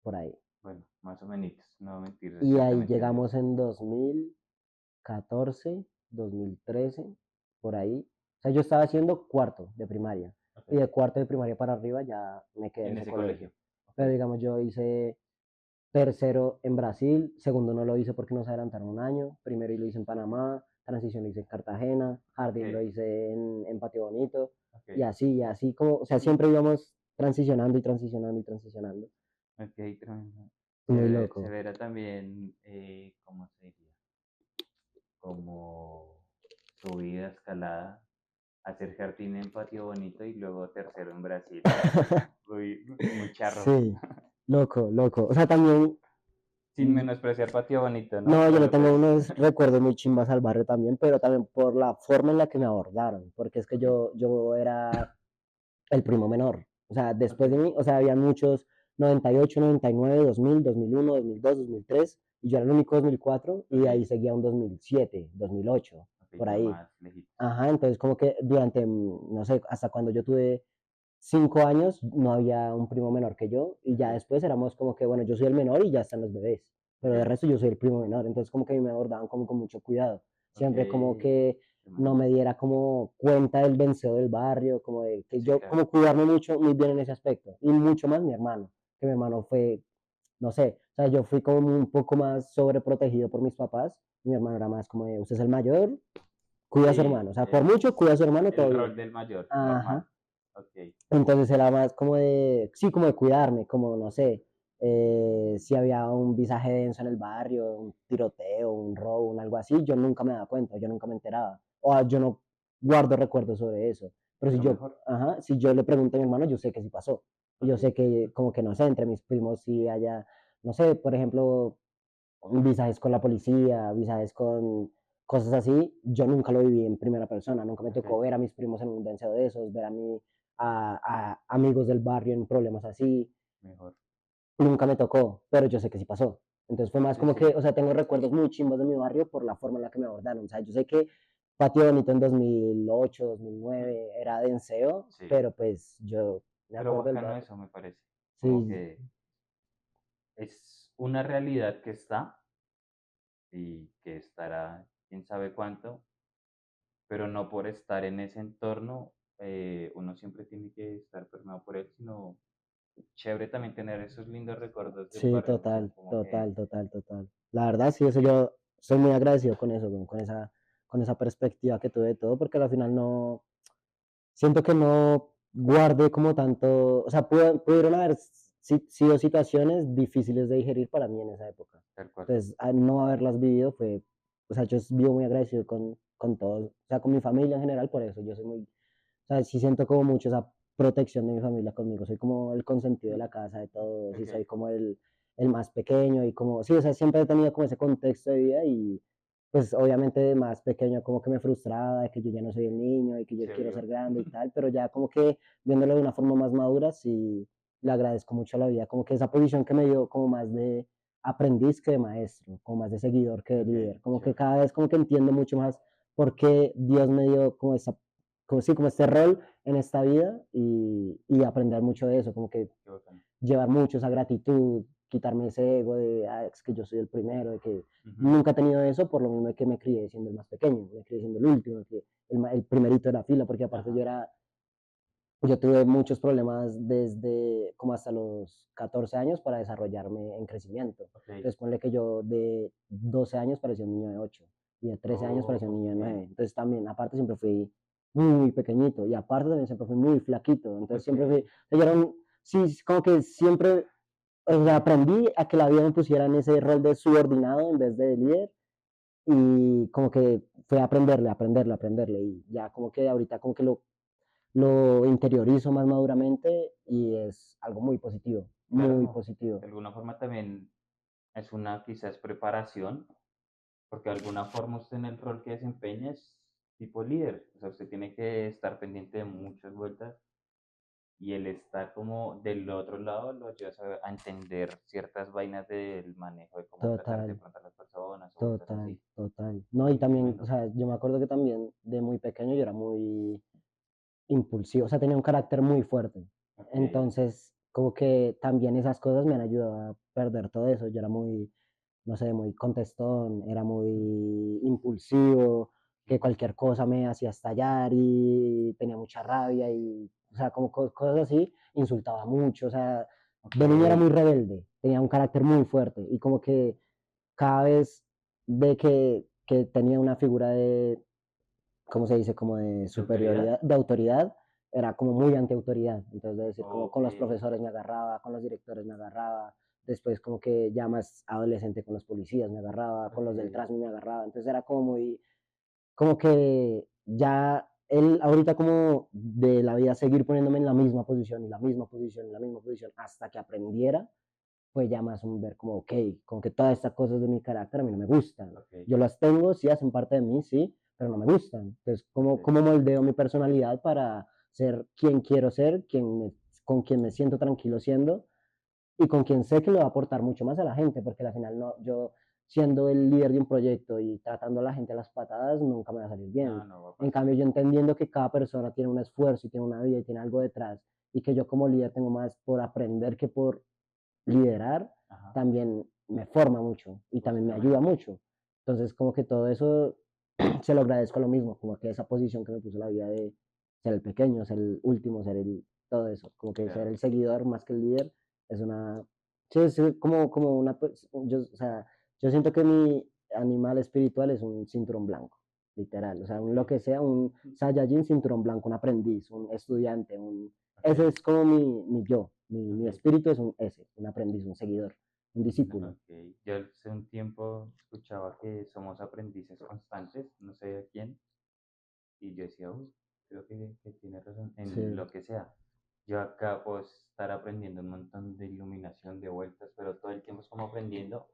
por ahí. bueno, más o menos, no mentir Y ahí exactamente el llegamos en 2014, 2013, por ahí. O sea, yo estaba haciendo cuarto de primaria. ok, Y de cuarto de primaria para arriba ya me quedé en en ese ese colegio. colegio. Ok, Pero digamos, yo hice tercero en Brasil, segundo no lo hice porque nos adelantaron un año, primero lo hice en Panamá, transición lo hice en Cartagena, ok, jardín lo hice en Patio Bonito, ok, y así como, o sea, siempre íbamos transicionando y transicionando y transicionando. ok, tremendo. Muy Se loco. verá también, ¿cómo se diría? Como subida, escalada, hacer jardín en Patio Bonito y luego tercero en Brasil. Muy, muy charro. Sí, loco, loco. O sea, también, Sin menospreciar Patio Bonito, ¿no? no, yo le Pero tengo pues, unos recuerdos muy chimbas al barrio también, pero también por la forma en la que me abordaron, porque es que ok, yo era el primo menor. O sea, ok, después de mí, o sea, había muchos, 98, 99, 2000, 2001, 2002, 2003, y yo era el único 2004, y de ahí Ok, seguía un 2007, 2008, ok, por ya ahí. más lejitos. Ajá, entonces como que durante, no sé, hasta cuando yo tuve 5 años, no había un primo menor que yo, y ya Ok, después éramos como que, bueno, yo soy el menor y ya están los bebés, pero de ok, resto yo soy el primo menor, entonces como que a mí me abordaban como con mucho cuidado, ok, siempre como qué que no maravilla. me diera como cuenta del vencedor del barrio, como de que Sí, yo, claro. como cuidarme mucho, muy bien en ese aspecto, y mucho más mi hermano, que mi hermano fue, no sé, o sea, yo fui como un poco más sobreprotegido por mis papás, y mi hermano era más como de, usted es el mayor, cuida a su Sí, hermano, o sea, por mucho cuida a su hermano, el todo rol bien. del mayor, normal. Ajá. Ok, Entonces era más como de, sí, como de cuidarme, como no sé, si había un visaje denso en el barrio, un tiroteo, un robo, un algo así, yo nunca me daba cuenta, yo nunca me enteraba, o yo no guardo recuerdos sobre eso. Pero si lo yo, mejor. ajá, si yo le pregunto a mi hermano, yo sé que sí pasó. Y yo Ok, sé que, como que no sé, entre mis primos sí haya, no sé, por ejemplo, visajes con la policía, visajes con cosas así, yo nunca lo viví en primera persona, nunca me tocó ok, ver a mis primos en un denso de esos, ver a amigos del barrio en problemas así, mejor. nunca me tocó, pero yo sé que sí pasó. Entonces fue más Sí, como que, sí, o sea, tengo recuerdos muy chimbos de mi barrio por la forma en la que me abordaron. O sea, yo sé que Patio Bonito en 2008, mm, 2009 era denseo, sí. pero pues yo me Pero acuerdo del bacano barrio. eso, me parece. Como Sí, que es una realidad que está y que estará quién sabe cuánto, pero no por estar en ese entorno, uno siempre tiene que estar permeado por él, sino chévere también tener esos lindos recuerdos del sí, barrio, no sé, total, como que, total, total, total. La verdad, sí, eso yo soy muy agradecido con eso, con esa perspectiva que tuve de todo, porque al final no, siento que no guardé como tanto, o sea, pudieron haber sido situaciones difíciles de digerir para mí en esa época. tal cual. Entonces, al no haberlas vivido fue, o sea, yo vivo muy agradecido con todos, o sea, con mi familia en general, por eso yo soy muy, o sea, sí siento como mucho esa protección de mi familia conmigo, soy como el consentido de Mm, la casa de todos, y ok, soy como el más pequeño, y como, sí, o sea, siempre he tenido como ese contexto de vida, y pues obviamente de más pequeño como que me frustraba de que yo ya no soy el niño y que yo se quiero ser vio. grande y tal, pero ya como que viéndolo de una forma más madura, sí le agradezco mucho a la vida, como que esa posición que me dio como más de aprendiz que de maestro, como más de seguidor que de Ok, líder, como que chévere, cada vez como que entiendo mucho más por qué Dios me dio como esa, como, sí, como este rol en esta vida, y aprender mucho de eso, como que qué bacano. llevar mucho esa gratitud, quitarme ese ego de, ah, es que yo soy el primero, de que Ujú, nunca he tenido eso, por lo mismo que me crié siendo el más pequeño, me crié siendo el último, el primerito de la fila, porque aparte ajá, yo tuve muchos problemas desde como hasta los 14 años para desarrollarme en crecimiento. ok, Entonces, ponle que yo de 12 años parecía un niño de 8 y de 13 años oh, parecía un niño de ok, 9. Entonces, también, aparte, siempre fui muy pequeñito y aparte también siempre fui muy flaquito. Entonces, ok, siempre fui, o sea, yo era sí, como que siempre, o sea, aprendí a que la vida me pusiera en ese rol de subordinado en vez de líder, y como que fue aprenderle, aprenderle, aprenderle, y ya como que ahorita como que lo interiorizo más maduramente y es algo muy positivo, muy claro, positivo. de alguna forma también es una quizás preparación, porque de alguna forma usted en el rol que desempeña es tipo líder, o sea, usted tiene que estar pendiente de muchas vueltas y el estar como del otro lado lo ayuda a entender ciertas vainas del manejo de cómo tratar de Total, pronto a las personas o vueltas total, así. total. No, y también, o Tremendo. sea, yo me acuerdo que también de muy pequeño yo era muy impulsivo, o sea, tenía un carácter muy fuerte. Ok, Entonces, como que también esas cosas me han ayudado a perder todo eso. Yo era muy, no sé, muy contestón, era muy impulsivo, que ujú, cualquier cosa me hacía estallar y tenía mucha rabia y, o sea, como cosas así, insultaba mucho, o sea, ok, de niño era muy rebelde, tenía un carácter muy fuerte y como que cada vez de que tenía una figura de, ¿cómo se dice? Como de ¿de autoridad? superioridad, de autoridad, era como muy antiautoridad. Entonces, de decir, como Ok, con los profesores me agarraba, con los directores me agarraba, después como que ya más adolescente con los policías me agarraba, con los del ok, Transmi me agarraba. Entonces era como muy, como que ya él ahorita como de la vida seguir poniéndome en la misma posición y la misma posición y la misma posición hasta que aprendiera, pues ya más un ver como, ok, como que todas estas cosas de mi carácter a mí no me gustan. ok, Yo las tengo, sí, hacen parte de mí, sí, pero no me gustan. Entonces, ¿cómo, ok, cómo moldeo mi personalidad para ser quien quiero ser, con quien me siento tranquilo siendo? y con quien sé que le va a aportar mucho más a la gente, porque al final no, yo siendo el líder de un proyecto y tratando a la gente a las patadas, nunca me va a salir bien. No, no va a En pasar. cambio, yo entendiendo que cada persona tiene un esfuerzo y tiene una vida y tiene algo detrás, y que yo como líder tengo más por aprender que por liderar, Ajá, también me forma mucho y también me ayuda justamente. mucho. Entonces, como que todo eso se lo agradezco a lo mismo, como que esa posición que me puso la vida de ser el pequeño, ser el último, ser el todo eso, como que ser Claro. el seguidor más que el líder es una, sí, es como una, yo, o sea, yo siento que mi animal espiritual es un cinturón blanco, literal, o sea, un lo Ok, que sea, un Saiyajin cinturón blanco, un aprendiz, un estudiante, ese ok, es como mi yo, mi ok. espíritu es un ese, un aprendiz, un seguidor, un No, discípulo. ok. Yo hace un tiempo escuchaba que somos aprendices constantes, no sé de quién, y yo decía, uy, creo que tiene razón en Sí, lo que sea. Yo acá puedo estar aprendiendo un montón de iluminación, de vueltas, pero todo el tiempo es como aprendiendo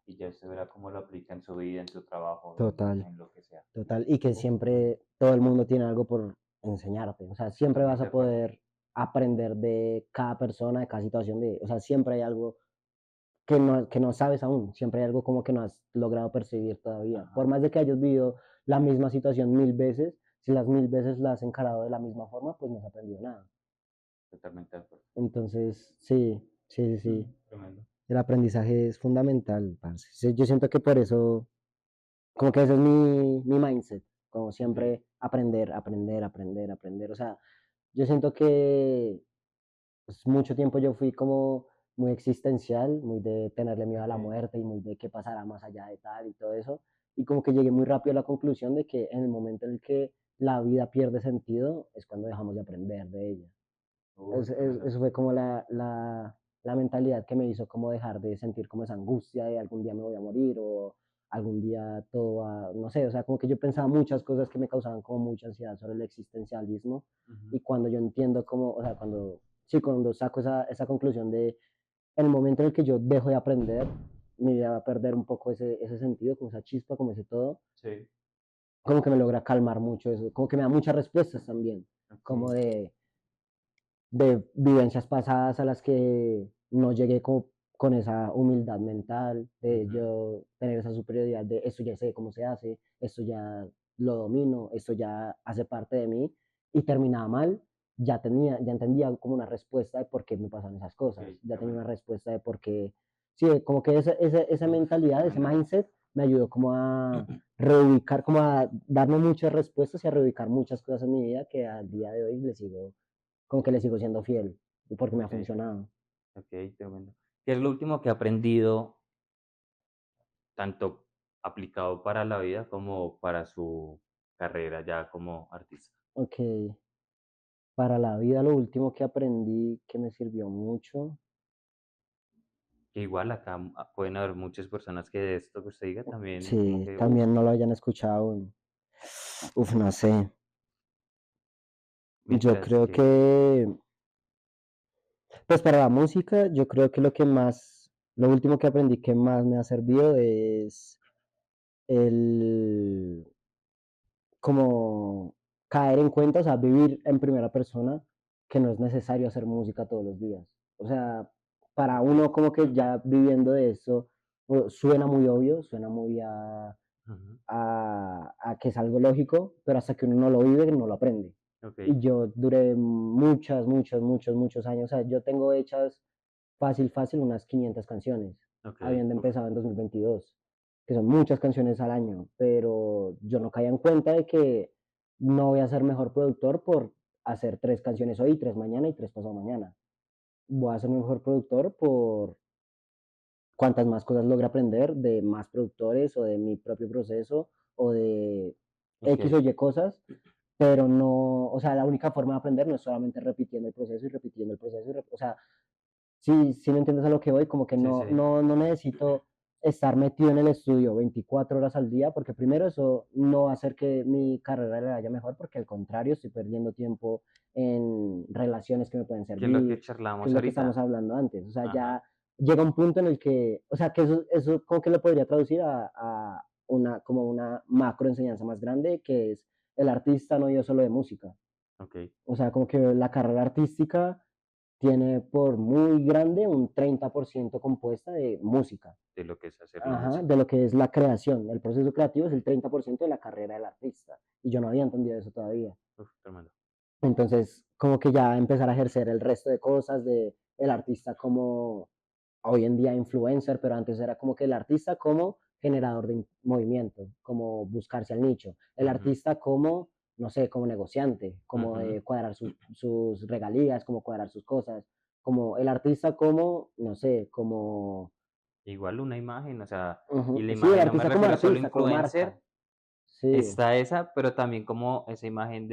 y ya se verá cómo lo aplica en su vida, en su trabajo, total. en lo que sea. Total, y que Uf, tremendo. siempre todo el mundo tiene algo por enseñarte, o sea, siempre vas Totalmente a de acuerdo. poder aprender de cada persona, de cada situación, o sea, siempre hay algo que no sabes aún, siempre hay algo como que no has logrado percibir todavía. Por Ajá, más de que hayas vivido la misma situación 1000 veces, si las 1000 veces la has encarado de la misma forma, pues no has aprendido nada. totalmente de acuerdo. Entonces, sí, sí, sí, sí, Tremendo. el aprendizaje es fundamental, parce. Sí, yo siento que por eso como que ese es mi mindset, como Ok, siempre aprender, aprender, aprender, aprender. O sea, yo siento que pues, mucho tiempo yo fui como muy existencial, muy de tenerle miedo a la ok, muerte y muy de qué pasará más allá de tal y todo eso. Y como que llegué muy rápido a la conclusión de que en el momento en el que la vida pierde sentido es cuando dejamos de aprender de ella. tremendo. Eso fue como la mentalidad que me hizo como dejar de sentir como esa angustia de algún día me voy a morir o algún día todo va, no sé, o sea, como que yo pensaba muchas cosas que me causaban como mucha ansiedad sobre el existencialismo Ujú, y cuando yo entiendo como, o sea, sí, cuando saco esa conclusión de en el momento en el que yo dejo de aprender, mi vida va a perder un poco ese sentido, como esa chispa, como ese todo, sí, como que me logra calmar mucho eso, como que me da muchas respuestas también, como ok, de vivencias pasadas a las que no llegué con esa humildad mental, de ujú, yo tener esa superioridad de esto ya sé cómo se hace, esto ya lo domino, esto ya hace parte de mí, y terminaba mal, ya entendía como una respuesta de por qué me pasan esas ok, cosas, ya tenía una tremendo. respuesta de por qué, sí, como que esa Uf, mentalidad, ese tremendo. mindset me ayudó como a reubicar, como a darme muchas respuestas y a reubicar muchas cosas en mi vida que al día de hoy como que le sigo siendo fiel, porque me ha Ok, funcionado. ok, tremendo. ¿Qué es lo último que he aprendido, tanto aplicado para la vida como para su carrera ya como artista? Ok, para la vida lo último que aprendí que me sirvió mucho, Que igual acá pueden haber muchas personas que de esto que usted diga también como sí, que, uff, también no lo hayan escuchado. Uf, no sé. Yo mientras creo que, que, pues para la música, yo creo que lo último que aprendí que más me ha servido es el, como caer en cuenta, o sea, vivir en primera persona, que no es necesario hacer música todos los días. O sea, para ok, uno como que ya viviendo de eso, suena muy obvio, suena muy ujú, a que es algo lógico, pero hasta que uno no lo vive, no lo aprende. ok, Y yo duré muchos años, o sea, yo tengo hechas fácil unas 500 canciones, ok, habiendo uf, empezado en 2022, que son muchas canciones al año, pero yo no caía en cuenta de que no voy a ser mejor productor por hacer 3 canciones hoy, 3 mañana y 3 pasado mañana. Voy a ser mejor productor por cuantas más cosas logre aprender de más productores o de mi propio proceso o de ok, X o Y cosas, pero no, o sea, la única forma de aprender no es solamente repitiendo el proceso y repitiendo el proceso, o sea, si me entiendes a lo que voy, como que sí, no, sí, no, no necesito estar metido en el estudio 24 horas al día, porque primero eso no va a hacer que mi carrera le vaya mejor, porque al contrario, estoy perdiendo tiempo en relaciones que me pueden que es lo que servir, que charlamos es lo que estamos ahorita, hablando antes. O sea, ajá, ya llega un punto en el que, o sea, que eso como que lo podría traducir a como una macro enseñanza más grande, que es el artista no vive solo de música. ok, O sea, como que la carrera artística tiene por muy grande un 30% compuesta de música. de lo que es hacer la Ajá, música. de lo que es la creación. El proceso creativo es el 30% de la carrera del artista. Y yo no había entendido eso todavía. Uf, tremendo. Entonces, como que ya empezar a ejercer el resto de cosas de el artista como hoy en día influencer, pero antes era como que el artista como generador de movimiento, como buscarse al nicho. El Ujú, artista como, no sé, como negociante, como ujú. de cuadrar sus regalías, como cuadrar sus cosas. Como el artista como, no sé, como... Igual una imagen, o sea, y Ujú, la sí, el imagen no me artista como refiero solo a artista, como marca. influencer, Sí, está esa, pero también como esa imagen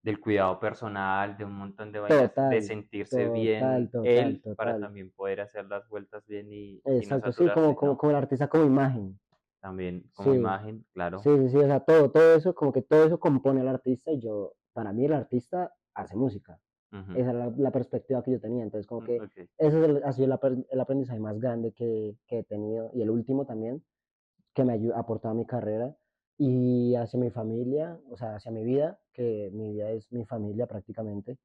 del cuidado personal, de un montón de vainas, de total, sentirse total, bien total, él para total. también poder hacer las vueltas bien y no Exacto, sí, saturarse, ¿no? como el artista como imagen. También como Sí, imagen, claro. sí, sí, sí, o sea, todo eso, como que todo eso compone al artista y yo, para mí el artista hace música. Ujú, Esa era la perspectiva que yo tenía. Entonces, como que okey, ese es ha sido el aprendizaje más grande que he tenido y el último también, que me ha aportado a mi carrera y hacia mi familia, o sea, hacia mi vida, que mi vida es mi familia prácticamente.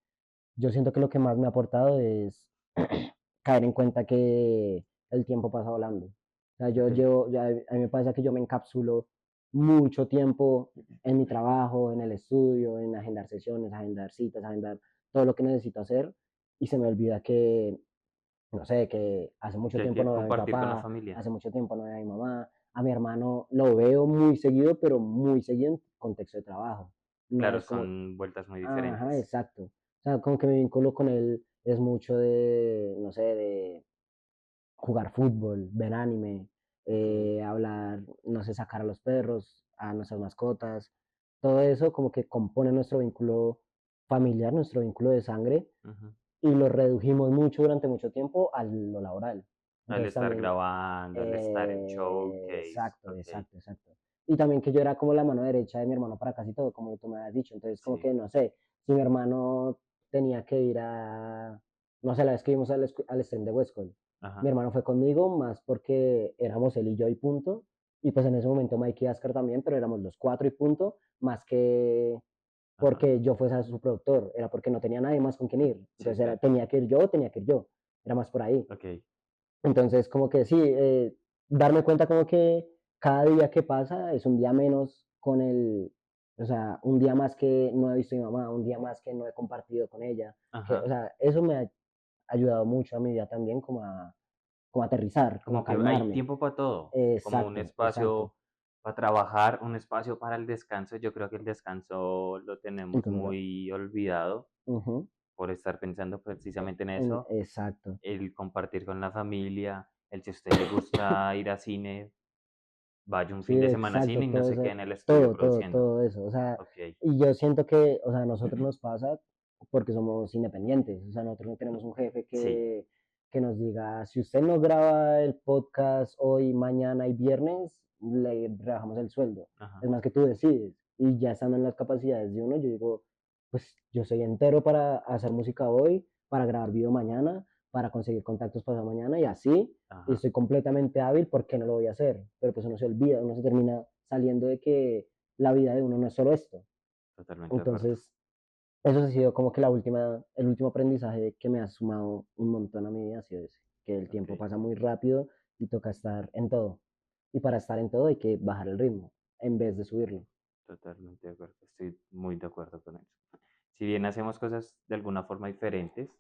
Yo siento que lo que más me ha aportado es caer en cuenta que el tiempo pasa volando. O sea, okey. a mí me pasa que yo me encapsulo mucho tiempo en mi trabajo, en el estudio, en agendar sesiones, agendar citas, agendar todo lo que necesito hacer y se me olvida que, no sé, que hace mucho Que hay tiempo que no veo a mi compartir con la papá, familia. hace mucho tiempo no veo a mi mamá, a mi hermano lo veo muy seguido, pero muy seguido en contexto de trabajo. No Claro, es como, son vueltas muy ajá, diferentes. exacto. O sea, como que mi vínculo con él es mucho de, no sé, de jugar fútbol, ver anime, Okey, hablar, no sé, sacar a los perros, a nuestras mascotas. Todo eso como que compone nuestro vínculo familiar, nuestro vínculo de sangre, ujú. y lo redujimos mucho durante mucho tiempo a lo laboral. Al Entonces estar también, grabando, al estar en showcase, exacto, okey, exacto, exacto. Y también que yo era como la mano derecha de mi hermano para casi todo, como tú me habías dicho. Entonces, como sí, que, no sé, si mi hermano tenía que ir a, no sé, la vez que íbamos al stream de Westcol, mi ajá, hermano fue conmigo más porque éramos él y yo y punto. Y pues en ese momento Mike y Ascar también, pero éramos los cuatro y punto, más que ajá, porque yo fuese su productor, era porque no tenía nadie más con quien ir. sí, Entonces era, claro, tenía que ir yo, tenía que ir yo. Era más por ahí. okey, Entonces, como que sí, darme cuenta como que cada día que pasa es un día menos con o sea, un día más que no he visto a mi mamá, un día más que no he compartido con ella, que, o ajá. sea, eso me ha ayudado mucho a mi vida también como a aterrizar, como a Como que hay calmarme. tiempo para todo, como un Exacto, exacto. espacio para trabajar, un espacio para el descanso. Yo creo que el descanso lo tenemos Entonces, muy olvidado ujú, por estar pensando precisamente en eso, exacto. el compartir con la familia, el si a usted le gusta ir a cine, vaya un Sí, fin de semana a cine exacto, y no todo se quede eso, en el estudio todo, todo, produciendo. todo eso. O sea, Okey. y yo siento que, o sea, a nosotros nos pasa porque somos independientes. O sea, nosotros no tenemos un jefe Sí, que nos diga, si usted no graba el podcast hoy, mañana y viernes, le rebajamos el sueldo. ajá, Es más que tú decides. Y ya estando en las capacidades de uno, yo digo, pues yo soy entero para hacer música hoy, para grabar video mañana, para conseguir contactos pasado mañana y así y ajá, estoy completamente hábil, ¿por qué no lo voy a hacer? Pero pues uno se olvida, uno se termina saliendo de que la vida de uno no es solo esto. totalmente de acuerdo. Entonces, eso ha sido como que el último aprendizaje que me ha sumado un montón a mi vida, ha sido ese, que el tiempo Okey, pasa muy rápido y toca estar en todo. Y para estar en todo hay que bajar el ritmo en vez de subirlo. totalmente de acuerdo. Estoy muy de acuerdo con eso. Si bien hacemos cosas de alguna forma diferentes,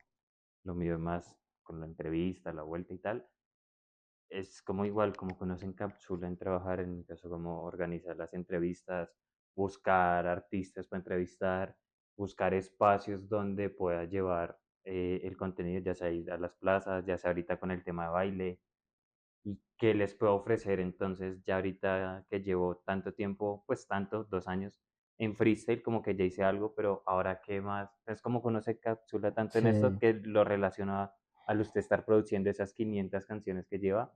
lo mío es más con la entrevista, la vuelta y tal, es como igual, como que uno se encapsula en trabajar, en mi caso, como organizar las entrevistas, buscar artistas para entrevistar, buscar espacios donde pueda llevar el contenido, ya sea ir a las plazas, ya sea ahorita con el tema de baile, y qué les puedo ofrecer. Entonces, ya ahorita que llevo tanto tiempo, pues tanto, 2 años, en freestyle, como que ya hice algo, pero ahora qué más, es como que uno se capsula tanto en esto Sí, que lo relaciona al usted estar produciendo esas 500 canciones que lleva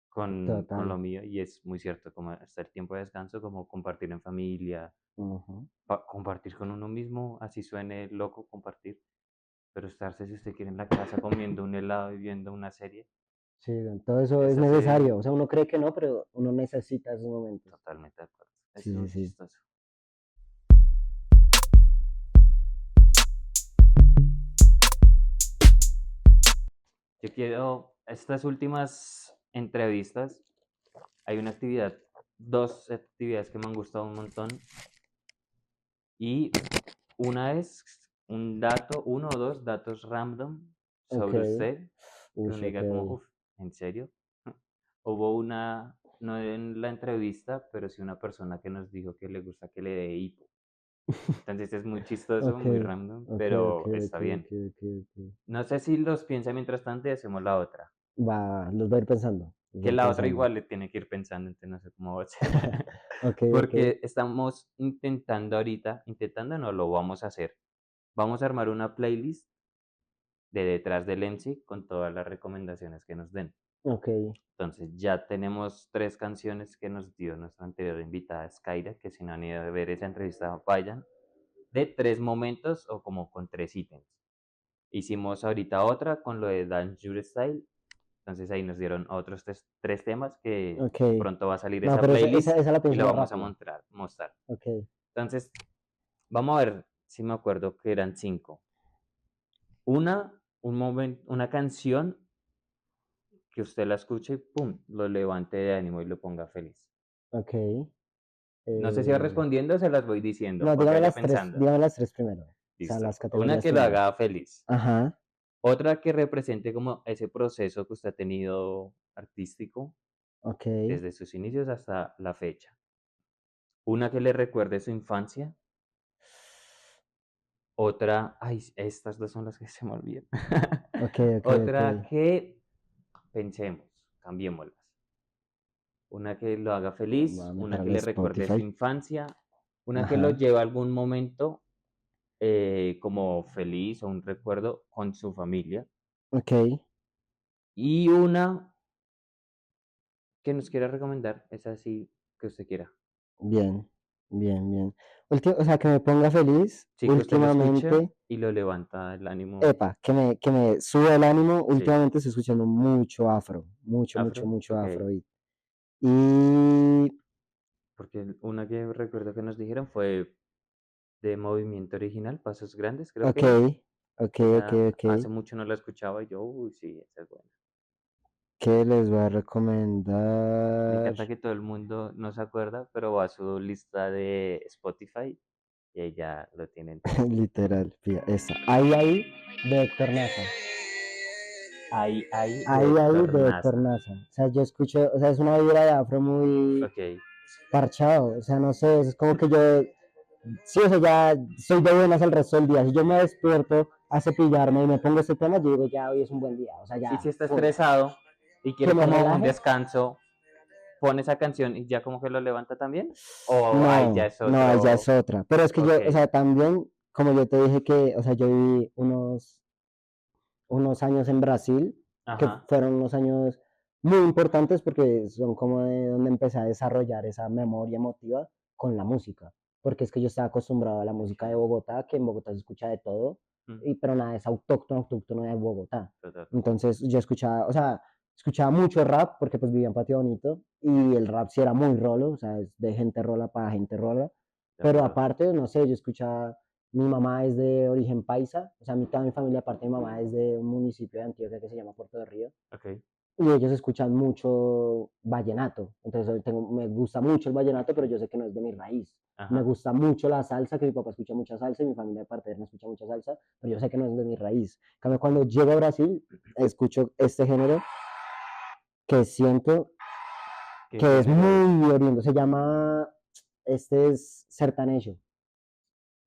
con lo total. mío y es muy cierto, como estar tiempo de descanso, como compartir en familia, Ujú. compartir con uno mismo, así suene loco compartir, pero estarse si usted quiere en la casa comiendo un helado y viendo una serie, Sí, todo eso es es hace necesario. O sea, uno cree que no, pero uno necesita esos momentos. totalmente de acuerdo. Eso Sí, es sí, muy sí. chistoso. Yo quiero, estas últimas entrevistas, hay una actividad, dos actividades que me han gustado un montón. Y una es un dato, uno o dos datos random Ok, sobre usted, que uy, uno ok. diga como, uff, ¿en serio? Hubo una, no en la entrevista, pero sí una persona que nos dijo que le gusta que le dé hipo. Entonces es muy chistoso, Ok, muy random, ok, ok, pero ok, está bien. ok, ok, ok. No sé si los piensa mientras tanto y hacemos la otra. Va, los voy a ir pensando, los voy Que a ir la otra pensando. igual le tiene que ir pensando, entonces no sé cómo va a ser. Ok, ok, Porque estamos intentando ahorita, intentando no lo vamos a hacer. Vamos a armar una playlist de detrás del MC con todas las recomendaciones que nos den. ok, Entonces ya tenemos 3 canciones que nos dio nuestra anterior invitada Skyra, que si no han ido a ver esa entrevista, vayan, de 3 momentos o como con 3 ítems. Hicimos ahorita otra con lo de Dance Your Style, entonces ahí nos dieron otros 3 temas que ok. pronto va a salir No, esa pero playlist esa la y pienso lo más vamos a rápido. mostrar. Ok, Entonces, vamos a ver si me acuerdo que eran 5. Una canción que usted la escuche y pum, lo levante de ánimo y lo ponga feliz. ok. No sé si va Eh, respondiendo, se las voy diciendo no, para que vaya pensando. dígame las tres primero. O sea, Listo. las Una categorías que lo primero. haga feliz. Ajá, Otra que represente como ese proceso que usted ha tenido artístico ok, desde sus inicios hasta la fecha. Una que le recuerde su infancia. Otra, ay, estas dos son las que se me olvidan. ok, ok, ok. Otra que pensemos, cambiémoslas. Una que lo haga Voy feliz, a una que meterle le recuerde su Spotify. infancia, una que lo Ajá, lleve a algún momento como feliz o un recuerdo con su familia, ok, y una que nos quiera recomendar, es así que usted quiera. bien, bien, bien. O sea, que me ponga feliz Sí, que usted lo escuche últimamente. y lo levanta el ánimo. Epa, que me sube el ánimo. Sí, Últimamente estoy escuchando mucho afro, mucho, mucho, afro, mucho ok. afrobeat. Y, Porque una que recuerdo que nos dijeron fue de Movimiento Original, Pasos Grandes, creo que ok, era. ok, ok, Esa ok. hace mucho no la escuchaba y yo, uy, sí, esa es buena. ¿Qué les voy a Me recomendar? encanta que todo el mundo no se acuerda, pero va a su lista de Spotify y ahí ya lo tienen todo. Literal, pilla, esa. Ahí, de Héctor Naza. Ahí, de Ahí, de Héctor Tornaza. Naza. O sea, yo escucho, o sea, es una vibra de afro muy Ok, parchado. O sea, no sé, es como que yo, sí, o sea, ya soy de buenas el resto del día. Si yo me despierto a cepillarme y me pongo este tema, yo digo, ya hoy es un buen día. O sea, y ya, si está full. estresado y Que quiere me como un relaje. descanso, pone esa canción y ya como que lo levanta también. O ahí ya No, es no, ella es otro. otra. Pero es que Ok, yo, o sea, también, como yo te dije que, o sea, yo viví unos años en Brasil, que ajá, fueron unos años muy importantes porque son como de donde empecé a desarrollar esa memoria emotiva con la música. Porque es que yo estaba acostumbrado a la música de Bogotá, que en Bogotá se escucha de todo, mm, y, pero nada, es autóctono, autóctono de Bogotá. total, Entonces yo escuchaba, o sea, escuchaba mucho rap porque pues vivía en Patio Bonito y el rap sí era muy rolo, o sea, es de gente rola para gente rola. de Pero acuerdo. aparte, no sé, yo escuchaba, mi mamá es de origen paisa, o sea, toda mi familia, aparte de mi mamá, es de un municipio de Antioquia que se llama Puerto de Río, Ok, y ellos escuchan mucho vallenato. Entonces me gusta mucho el vallenato, pero yo sé que no es de mi raíz. Me ajá, gusta mucho la salsa, que mi papá escucha mucha salsa y mi familia aparte de él no escucha mucha salsa, pero yo sé que no es de mi raíz. En cambio, cuando llego a Brasil, escucho este género que siento ¿qué que es género es? muy oriundo. Se llama, este es sertanejo.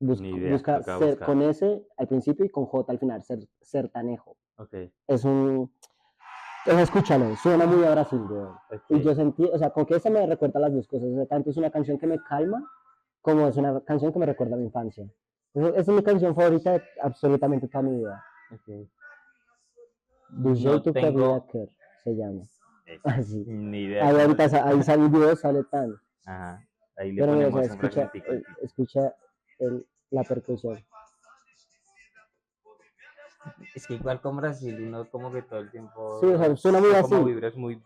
Ni idea, Busca toca con buscar. S al principio y con J al final, sertanejo. Ok, Es un, escúchalo, suena muy a Brasil, weón. Y ok. yo sentí, o sea, con que esa me recuerda las dos cosas. O sea, tanto es una canción que me calma, como es una canción que me recuerda a mi infancia. Esa es mi canción favorita de absolutamente toda mi vida. Ok. DJ No Tuca Vida tengo Kerr se llama. eso, Así. ni idea Ahí cómo ahorita es. ahí sale el video, sale tan. Ajá, ahí le Pero mira, o sea, ponemos un fragmentico al título. escucha la percusión. Es que igual con Brasil, uno como que todo el Sí, o tiempo sea, suena muy son como así. vibras muy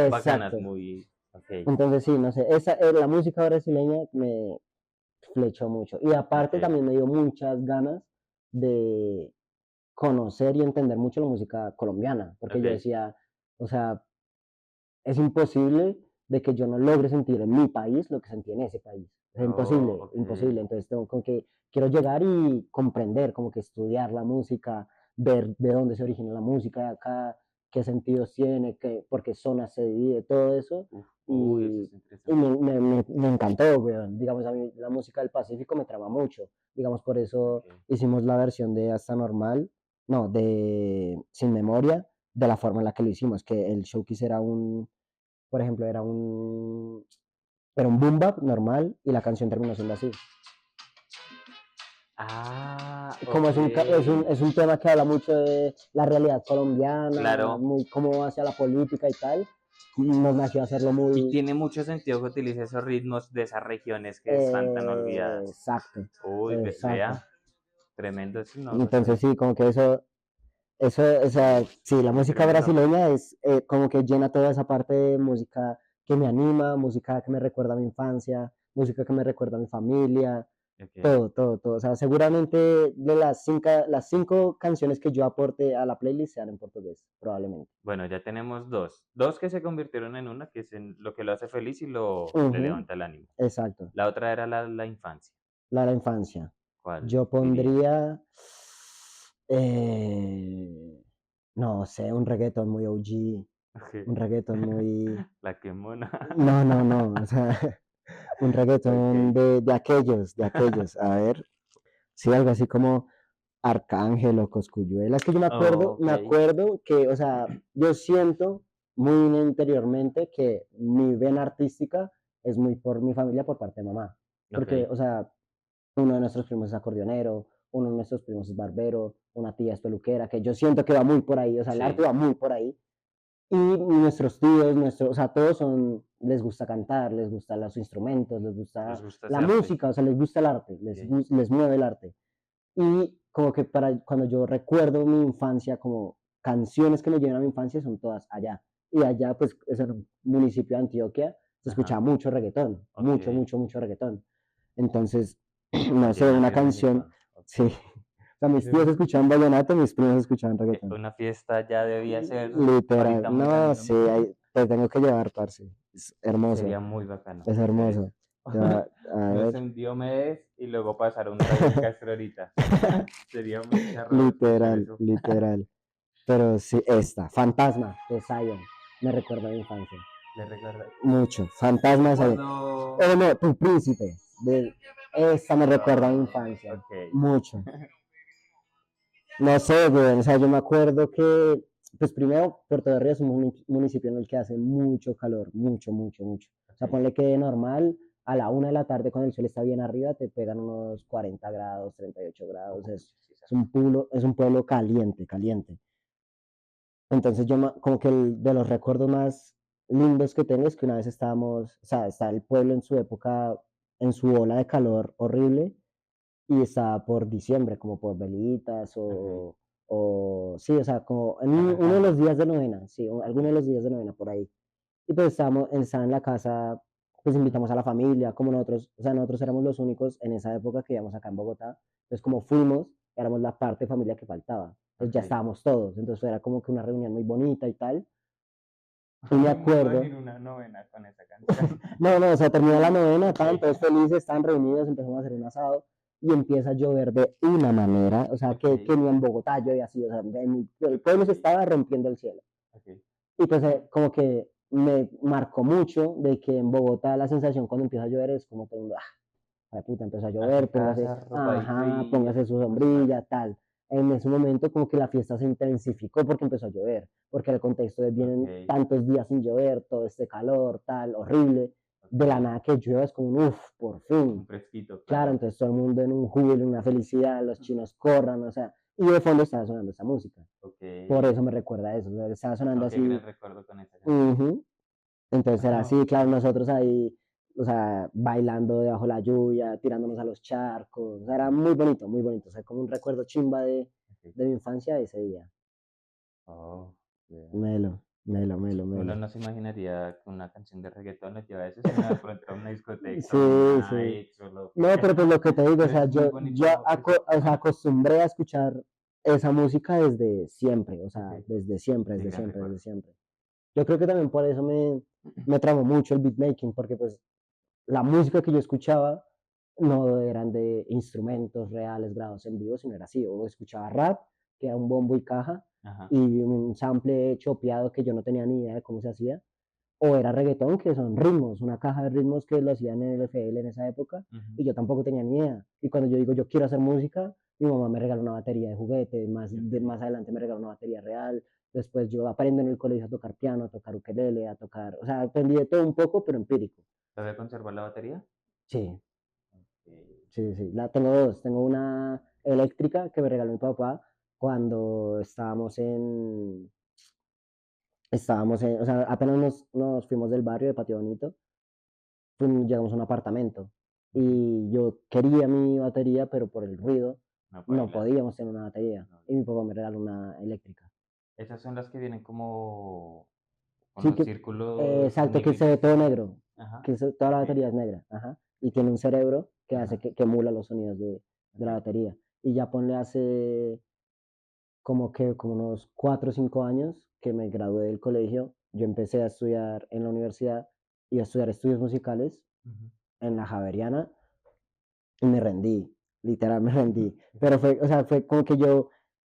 bacanas, Exacto. muy... Ok, Entonces sí, no sé, la música brasileña me flechó mucho. Y aparte ok, también me dio muchas ganas de, conocer y entender mucho la música colombiana, porque yo Ok. decía, o sea, es imposible de que yo no logre sentir en mi país lo que sentí en ese país. Es Oh, imposible, ok. imposible. Entonces tengo como que quiero llegar y comprender, como que estudiar la música, ver de dónde se origina la música de acá, qué sentidos tiene, qué, por qué zonas se divide, todo eso. Uf, uy, eso Y, es y interesante. me encantó, weón. Digamos, a mí la música del Pacífico me trama mucho. Digamos, por eso Ok. hicimos la versión de Hasta Normal, no, de Sin Memoria, de la forma en la que lo hicimos, que el showcase era un, por ejemplo, era un boom bap normal y la canción terminó siendo así. Ah, Como ok. es un tema que habla mucho de la realidad colombiana, Claro. muy como hacia la política y tal, nos nació hacerlo Y muy tiene mucho sentido que utilice esos ritmos de esas regiones que están tan olvidadas. exacto, Uy, exacto. vea, tremendo, eso no lo Entonces sabía. sí, como que eso, o sea, sí, la música Tremendo. brasileña es como que llena toda esa parte de música que me anima, música que me recuerda a mi infancia, música que me recuerda a mi familia, Ok. todo, todo, todo. O sea, seguramente de las cinco canciones que yo aporte a la playlist sean en portugués, probablemente. Bueno, ya tenemos dos. Dos que se convirtieron en una, que es en lo que lo hace feliz y lo le Ujú, levanta el ánimo. exacto. La otra era la infancia. La infancia. ¿Cuál Yo dirías? pondría, eh, no sé, un reggaeton muy OG, un reggaeton muy... La que mona. No, no, no, o sea, un reggaetón Ok. de aquellos. A ver, sí, algo así como Arcángel o Cosculluela. Es que yo me acuerdo, Oh, me ok. acuerdo que, o sea, yo siento muy interiormente que mi vena artística es muy por mi familia, por parte de mamá. Porque, Ok. o sea, uno de nuestros primos es acordeonero, uno de nuestros primos es barbero, una tía es peluquera, que yo siento que va muy por ahí, o sea, el arte Sí, va muy por ahí. Y nuestros tíos, o sea, todos les gusta cantar, les gustan los instrumentos, les les gusta gusta ese la arte. música, o sea, les gusta el arte, Ok. les mueve el arte. Y como que cuando yo recuerdo mi infancia, como canciones que me llevan a mi infancia, son todas allá. Y allá, pues, es en un municipio de Antioquia, se escuchaba Ajá. mucho reggaetón, mucho, Ok. mucho, mucho reggaetón. Entonces, no sé, una Vallenato y canción, reggaetón. Ok. sí. O sea, mis tíos Debe- escuchaban vallenato, mis primos escuchaban reggaetón. Una fiesta ya debía ser Literal, ahorita muy no, random. sí, te tengo que llevar, parce. Es hermoso, Sería muy bacano, es en serio. hermoso. A No ver, sé, un Diomedes y luego pasar a un Ryan Castro ahorita. Sería muy charro escuchar literal, eso. literal. Pero sí, Fantasma de Zion, me recuerda a mi infancia. Le recuerda. Mucho, Yo Fantasma de Zion. recuerdo. No, Tu Príncipe, esa me recuerda a mi Ah, infancia, ok. mucho. No sé, güey, o sea, yo me acuerdo que, pues primero, Puerto de Ríos es un municipio en el que hace mucho calor, mucho, mucho, mucho. O sea, Ok. ponle que de normal, a la 1 de la tarde, cuando el sol está bien arriba, te pegan unos 40 grados, 38 grados. Uy, Es, sí, es un pueblo, es un pueblo caliente, caliente. Entonces yo como que de los recuerdos más lindos que tengo es que una vez estábamos, o sea, está el pueblo en su época, en su ola de calor horrible, y estaba por diciembre, como por velitas ujú, sí, o sea, como en uno de los arrancando. días de novena, sí, alguno de los días de novena por ahí. Y pues estaba en la casa, pues invitamos a la familia, como nosotros, o sea, nosotros éramos los únicos en esa época que íbamos acá en Bogotá. Entonces, como fuimos, éramos la parte de familia que faltaba. Entonces ya Ok. estábamos todos, entonces era como que una reunión muy bonita y tal. Y me Me acuerdo, imagino una novena con esa canción. no, no, o sea, termina la novena, Ok. estaban todos felices, estaban reunidos, empezamos a hacer un asado y empieza a llover de una manera, o sea, Ok. que ni en Bogotá llovía así, o sea, el Ok. pueblo se estaba rompiendo el cielo. Ok. Y pues como que me marcó mucho de que en Bogotá la sensación cuando empieza a llover es como todo el mundo, la puta, empezó a llover, Hace póngase, casa, ropadito ajá, y póngase su acostarse. sombrilla, tal. En ese momento como que la fiesta se intensificó porque empezó a llover, porque el contexto de vienen Ok. tantos días sin llover, todo este calor, tal, horrible, de la Ok. nada que llueva es como un uff, por fin. Un fresquito, Claro, claro. entonces todo el mundo en un júbilo, en una felicidad, los chinos corran, o sea, y de fondo estaba sonando esa música. Ok. Por eso me recuerda a eso, o sea, estaba sonando No, qué gran así, recuerdo con esa canción. ujú. Entonces era Ah, así, claro, nosotros ahí, o sea, bailando debajo de la lluvia, tirándonos a los charcos, o sea, era muy bonito, o sea, como un recuerdo chimba ok. de mi infancia ese día. Oh, yeah. Melo, melo, melo, Uno melo. no se imaginaría que una canción de reggaetón lo lleva a eso, sino de pronto a una discoteca, Sí, una sí. ex o lo que No, sea. pero pues lo que te digo, o Pero sea, es muy yo bonito o sea, eso. acostumbré a escuchar esa música desde siempre, o Ok, sea, desde siempre, sí, desde gran siempre, desde recuerdo. siempre. Yo creo que también por eso me tramó mucho el beatmaking, porque pues la música que yo escuchaba no eran de instrumentos reales grabados en vivo, sino era así, o escuchaba rap, que era un bombo y caja, Ajá. y un sample chopeado que yo no tenía ni idea de cómo se hacía, o era reggaetón, que son ritmos, una caja de ritmos que lo hacían en el FL en esa época, Ujú. y yo tampoco tenía ni idea. Y cuando yo digo, yo quiero hacer música, mi mamá me regaló una batería de juguete, Ok. más adelante me regaló una batería real, después yo aprendo en el colegio a tocar piano, a tocar ukelele, a tocar, o sea, aprendí de todo un poco, pero empírico. ¿Todavía conservas la batería? Sí, Ok. sí, sí, la tengo dos, tengo una eléctrica que me regaló mi papá cuando o sea, apenas nos fuimos del barrio de Patio Bonito, llegamos a un apartamento Ujú. y yo quería mi batería, pero por el ruido No, no paila. podíamos tener una batería. No, Y mi papá me regaló una eléctrica. esas son las que vienen como con Sí, los que, círculos exacto, que se ve negrititos. todo negro, Ajá. toda la Ok. batería es negra. Ajá. Y tiene un cerebro que hace Ajá. que emula los sonidos de la Ok. batería. Y ya ponle hace como unos 4 o 5 años que me gradué del colegio, yo empecé a estudiar en la universidad y a estudiar estudios musicales Ujú. en la Javeriana y me rendí, literal me rendí. Pero fue, o sea, fue como que yo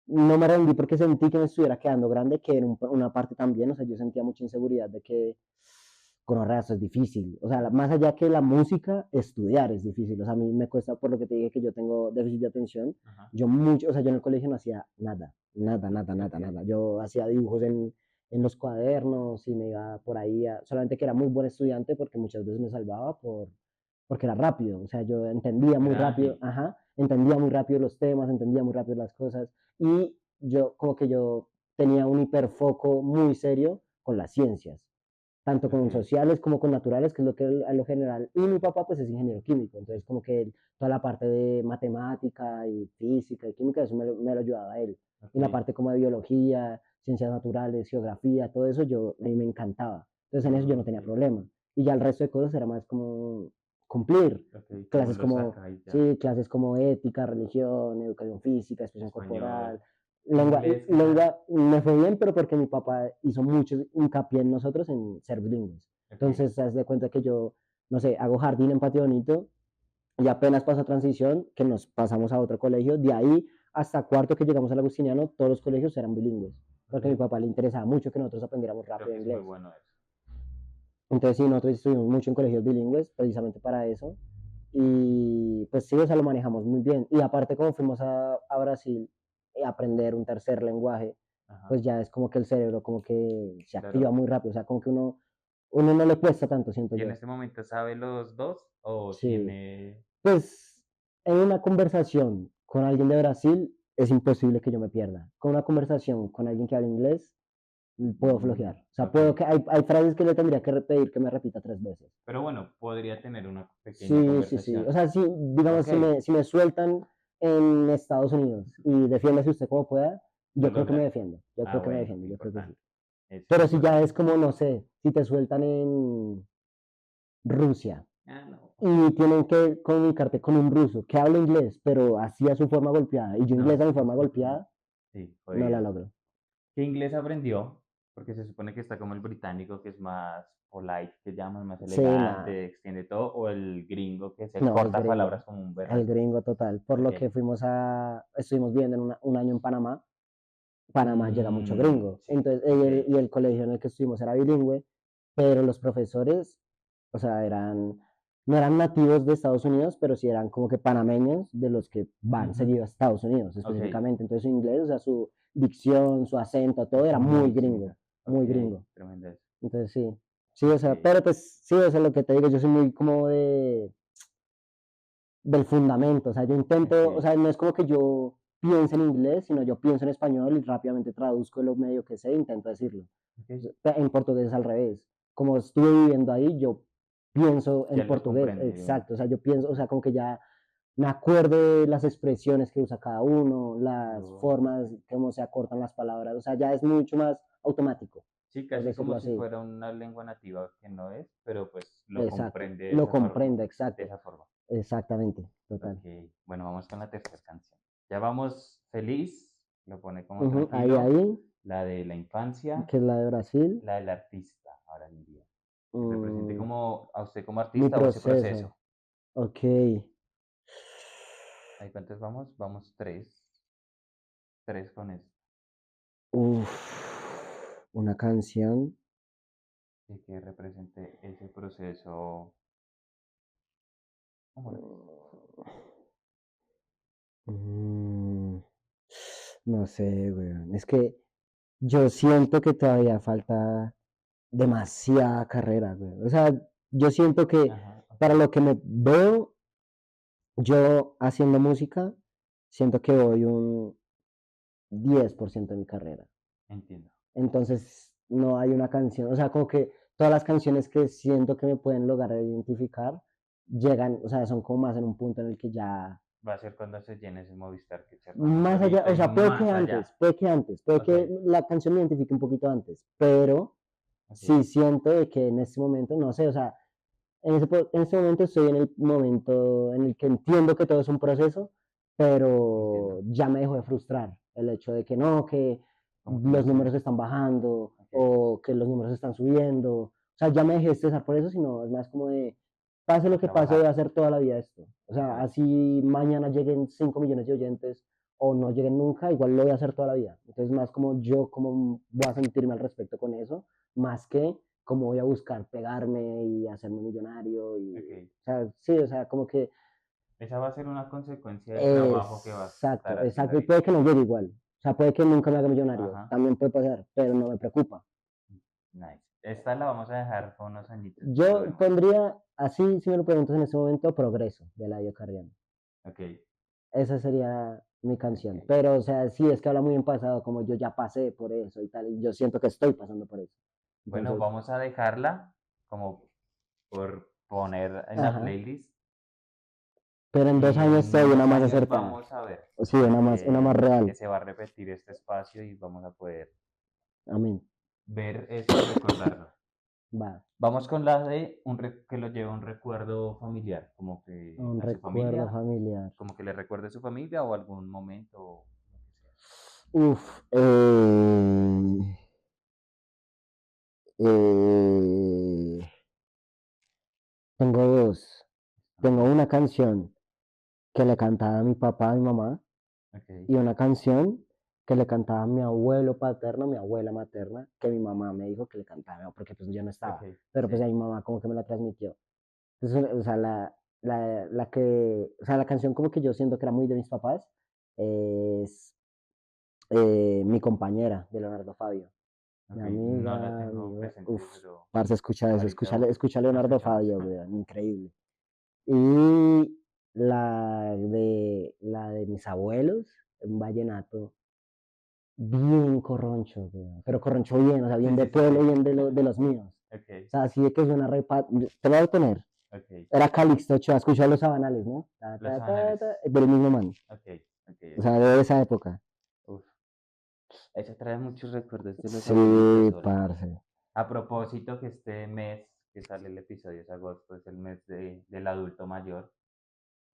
no me rendí porque sentí que me estuviera quedando grande, que en una parte también, o sea, yo sentía mucha inseguridad de que con esto es difícil. O sea, más allá que la música, estudiar es difícil. O sea, a mí me cuesta, por lo que te dije que yo tengo déficit de atención, Ajá. o sea, yo en el colegio no hacía nada, nada, nada, nada, Ok. nada. Yo hacía dibujos en los cuadernos y me iba por ahí, solamente que era muy buen estudiante porque muchas veces me salvaba porque era rápido, o sea, yo entendía muy Era rápido, ágil. ajá, entendía muy rápido los temas, entendía muy rápido las cosas y yo como que yo tenía un hiperfoco muy serio con las ciencias, tanto con Ok. sociales como con naturales, que es lo que a lo general, y mi papá pues es ingeniero químico, entonces como que toda la parte de matemática y física y química, eso me lo ayudaba a él, y la Ok. parte como de biología, ciencias naturales, geografía, todo eso a mí me encantaba, entonces en eso yo no tenía Ok. problema, y ya el resto de cosas era más como cumplir, Ok. ¿Cómo clases lo como, saca y ya? sí, clases como ética, religión, educación física, expresión corporal, Español. lengua, Inglés, ¿qué tal? lengua me fue bien, pero porque mi papá hizo mucho hincapié en nosotros en ser bilingües. Ok. Entonces, haz de cuenta que yo, no sé, hago jardín en Patio Bonito y apenas pasa transición, que nos pasamos a otro colegio, de ahí hasta cuarto que llegamos al Agustiniano, todos los colegios eran bilingües, porque a mi Ok. papá le interesaba mucho que nosotros aprendiéramos Creo rápido que es muy inglés. bueno eso. Entonces, sí, nosotros estuvimos mucho en colegios bilingües, precisamente para eso. Y pues sí, o sea, lo manejamos muy bien. Y aparte, como fuimos a Brasil a aprender un tercer lenguaje, Ajá. pues ya es como que el cerebro como que se activa Claro. muy rápido. O sea, como que uno no le cuesta tanto, siento ¿Y en yo. este momento sabe los dos? ¿O Sí. tiene... Pues en una conversación con alguien de Brasil es imposible que yo me pierda. Con una conversación con alguien que habla inglés, puedo flojear. O sea, Ok. hay frases que le tendría que pedir que me repita 3 veces. Pero bueno, podría tener una pequeña Sí, sí, sí. O conversación. sea, sí, digamos, Ok. si me sueltan en Estados Unidos y defiéndase usted como pueda, Lo yo creo que me logra. defiendo. Yo Ah, creo que me bueno, defiendo. Yo creo que sí. importante. Eso es Pero si ya es importante. como, no sé, si te sueltan en Rusia Ah, no. y tienen que comunicarte con un ruso que habla inglés, pero así a su forma golpeada, y yo inglés No. a mi forma golpeada, Sí, no la jodido. logro. ¿Qué inglés aprendió? Porque se supone que está como el británico, que es más polite, que llaman más Sí, nada. elegante, extiende todo, o el gringo, que se No, corta palabras como un el berraco. gringo total. Por lo Ok. que estuvimos viviendo un año en Panamá. Panamá llega mucho gringo. Sí, Entonces, ok. y el colegio en el que estuvimos era bilingüe, pero los profesores, o sea, no eran nativos de Estados Unidos, pero sí eran como que panameños de los que van Ujú. seguido a Estados Unidos Ok. específicamente. Entonces, su inglés, o sea, su dicción, su acento, todo Es era muy muy gringo, similar. Ok, muy gringo. tremendo eso. Entonces, sí. Sí, o sea, Ok, pero pues sí, o sea, lo que te digo, yo soy muy como del fundamento. O sea, yo intento, o ok, sea, no es como que yo piense en inglés, sino yo pienso en español y rápidamente traduzco lo medio que sé e intento decirlo. ok. En portugués es al revés. Como estuve viviendo ahí, yo pienso Ya en lo portugués, comprendí de una. exacto. O sea, yo pienso, o sea, como que ya me acuerdo de las expresiones que usa cada uno, las Oh. formas, cómo se acortan las palabras. O sea, ya es mucho más automático, Sí, por casi como decirlo si así. fuera una lengua nativa que no es, pero pues lo Exacto. comprende Lo comprende, de exacto. esa forma. Exactamente, total. Ok, bueno, vamos con la tercera canción. Ya vamos feliz, lo pone como Ujú, ahí, tranquilo. La de la infancia, que es la de Brasil. la del artista, ahora en día. Que represente Mm, como a usted como mi artista o ese proceso. proceso. Ok. ¿Ahí cuántos vamos? Vamos tres. Tres con esto. Uf, una canción. Y que represente ese proceso. Amor. Mm, no sé, weón. Es que yo siento que todavía falta demasiada carrera, weón. O sea, yo siento que Ajá, ok. para lo que me veo yo haciendo música, siento que voy un 10% de mi carrera. Entiendo. Entonces, no hay una canción, o sea, como que todas las canciones que siento que me pueden lograr identificar llegan, o sea, son como más en un punto en el que ya, Va a ser cuando se llene ese Movistar que charlamos más allá, ahorita o y sea, más allá. puede Ok, que la canción me identifique un poquito antes, pero ok, sí siento de que en este momento, no sé, o sea, en ese momento estoy en el momento en el que entiendo que todo es un proceso, pero entiendo. ya me dejó de frustrar el hecho de que no, que Como que no los números sé. están bajando Ok, o que los números están subiendo. O sea, ya me dejé de estresar por eso, sino es más como de, pase a lo que pase, voy a trabajar. hacer toda la vida esto. O Ok, sea, así mañana lleguen 5 millones de oyentes o no lleguen nunca, igual lo voy a hacer toda la vida. Entonces, más como yo, cómo voy a sentirme al respecto con eso, más que cómo voy a buscar pegarme y hacerme millonario y, ok. o sea, sí, o sea, como que, Esa va a ser una consecuencia del trabajo que vas a estar haciendo exacto, y puede ahorita. que no llegue igual, o sea, puede que nunca me haga millonario, Ajá, también puede pasar, pero no me preocupa. nice. Esta la vamos a dejar por unos añitos, después Yo vemos. pondría, así, si me lo preguntas en este momento, Progreso, de Eladio Carrión. Ok, Esa sería mi ok. canción, pero, o sea, sí, es que habla muy en pasado, como yo ya pasé por eso y tal, y yo siento que estoy pasando por eso. Bueno, Entonces, vamos a dejarla como por poner en la ajá, playlist. pero en Y 2 años en soy una unos más años acertada, vamos a ver sí, una más que real. se va a repetir este espacio y vamos a poder Amén. ver esto y recordarlo. Va. Vamos con la de que lo lleve a un recuerdo familiar, como que Un a su recuerdo familia, familiar. como que le recuerde a su familia o algún momento, o lo que sea. Uf, eh, tengo dos. Tengo Ok, una canción que le cantaba a mi papá, a mi mamá, ok, y una canción que le cantaba a mi abuelo paterno, mi abuela materna, que mi mamá me dijo que le cantaba, porque pues yo no estaba, ok, pero pues sí, ya mi mamá como que me la transmitió. Entonces, o sea, la canción como que yo siento que era muy de mis papás es Mi compañera, de Leonardo Fabio. Mi ok, no la amiga, tengo amiga. presente, Uf, pero parce, escucha eso, ahorita escucha a la Leonardo escuchamos. Fabio, weón, increíble. Y la de mis abuelos, un vallenato bien corroncho, weón, pero corroncho bien, o sea, Sí, bien de sí, sí, pueblo, sí. bien de los míos. Ok, O sea, así de que suena te lo voy a poner. ok. Era Calixto Ochoa, escuchó los sabanales, ¿no? Ta, Los ta, ta, anales. ta, del mismo man. Ok, ok, O sea, ok. de esa época. Uf, eso trae muchos recuerdos de los abuelitos, Sí, Sol. parce. A propósito que este mes que sale el episodio es agosto, es el mes del adulto mayor.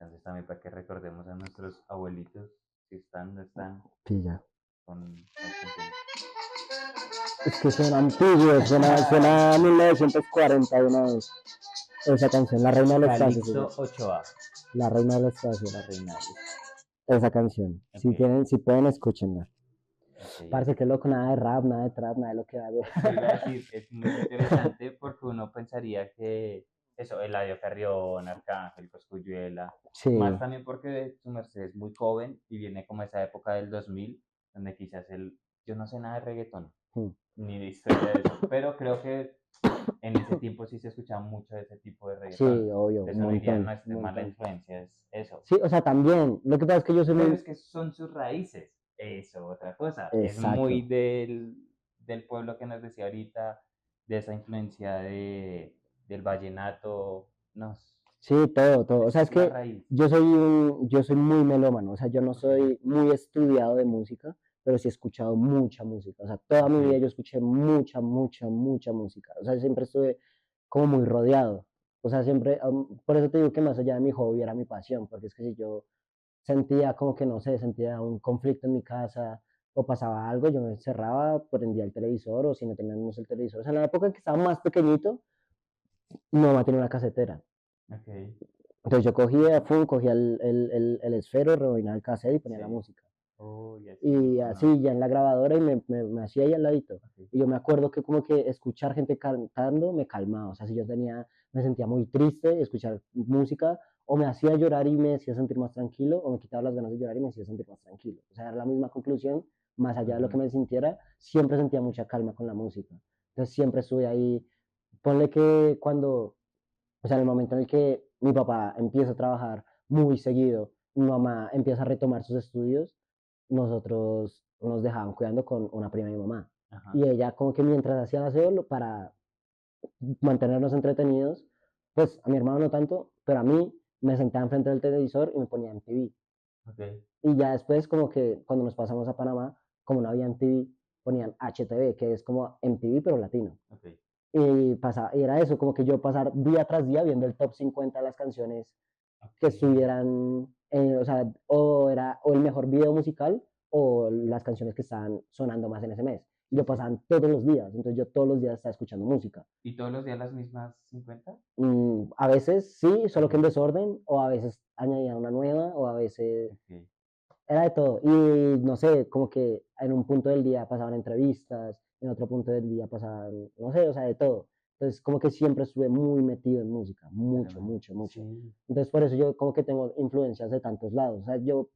Entonces también para que recordemos a nuestros abuelitos, si están, no están, Pilla. con las canciones. Es que suena antiguo, suena a 1940 de una vez. Esa canción, La Reina del Espacio, se llama. Calixto Ochoa, La Reina del Espacio. la reina del espacio. Esa canción. Ok, Si pueden, escúchenla. ok, Parece ok. que loco, nada de rap, nada de trap, nada de lo que hago. Eso iba a decir, es muy interesante porque uno pensaría que eso, Eladio Carrión, Arcángel, Cosculluela, más Sí. también porque su merced es muy joven y viene como esa época del 2000, donde quizás yo no sé nada de reggaetón, Mm. ni de historia de eso, pero creo que en ese tiempo sí se escuchaba mucho de ese tipo de Sí, reggaetón. obvio, un Entonces uno diría, no, montón, un mala montón. influencia es eso. Sí, o sea, también. Lo que pasa es que yo soy Pero muy. es que son sus raíces. Eso, otra cosa. Es muy Exacto. del pueblo que nos decía ahorita, de esa influencia del vallenato. No, Sí, todo, todo. O sea, es es la que raíz. yo soy muy melómano. O sea, yo no Ok, soy muy estudiado de música, pero sí he escuchado mucha música. O sea, toda ok, mi vida yo escuché mucha, mucha, mucha música. O sea, siempre estuve como muy rodeado. O sea, siempre, por eso te digo que más allá de mi hobby era mi pasión, porque es que si yo sentía como que, no sé, sentía un conflicto en mi casa o pasaba algo, yo me encerraba, prendía el televisor, o si no teníamos el televisor. O sea, en la época en que estaba más pequeñito, mi mamá tenía una casetera. Ok, Entonces yo cogía el esfero, rebobinaba el cassette y ponía la sí. música. Oh, y así, Y ah, así, ya en la grabadora, y me hacía ahí al ladito. ok, Y yo me acuerdo que como que escuchar gente cantando me calmaba. O sea, si yo me sentía muy triste, escuchar música o me hacía llorar y me hacía sentir más tranquilo, o me quitaba las ganas de llorar y me hacía sentir más tranquilo. O sea, era la misma conclusión, más allá de lo que ujú, me sintiera, siempre sentía mucha calma con la música. Entonces siempre estuve ahí. Ponle que cuando, o sea, en el momento en el que mi papá empieza a trabajar muy seguido, mi mamá empieza a retomar sus estudios, nosotros nos dejaban cuidando con una prima de mi mamá. ajá, Y ella como que mientras hacía el aseo para mantenernos entretenidos, pues a mi hermano no tanto, pero a mí me sentaba enfrente del televisor y me ponía MTV. ok, Y ya después como que cuando nos pasamos a Panamá, como no había MTV, ponían HTV, que es como MTV pero latino. ok, Y era eso, como que yo pasar día tras día viendo el top 50 de las canciones ok, que estuvieran, o sea, o el mejor video musical o las canciones que estaban sonando más en ese mes. Y sí, lo sí. pasaban todos los días, entonces yo todos los días estaba escuchando música. ¿Y todos los días las mismas 50? A veces sí, solo que en Ok, desorden, o a veces añadían una nueva, o a veces ok, era de todo. Y no sé, como que en un punto del día pasaban entrevistas, en otro punto del día pasaban, no sé, o sea, de todo. Entonces, como que siempre estuve muy metido en música, mucho, tremendo. mucho, mucho. Sí, Entonces, por eso yo como que tengo influencias de tantos lados. O sea, yo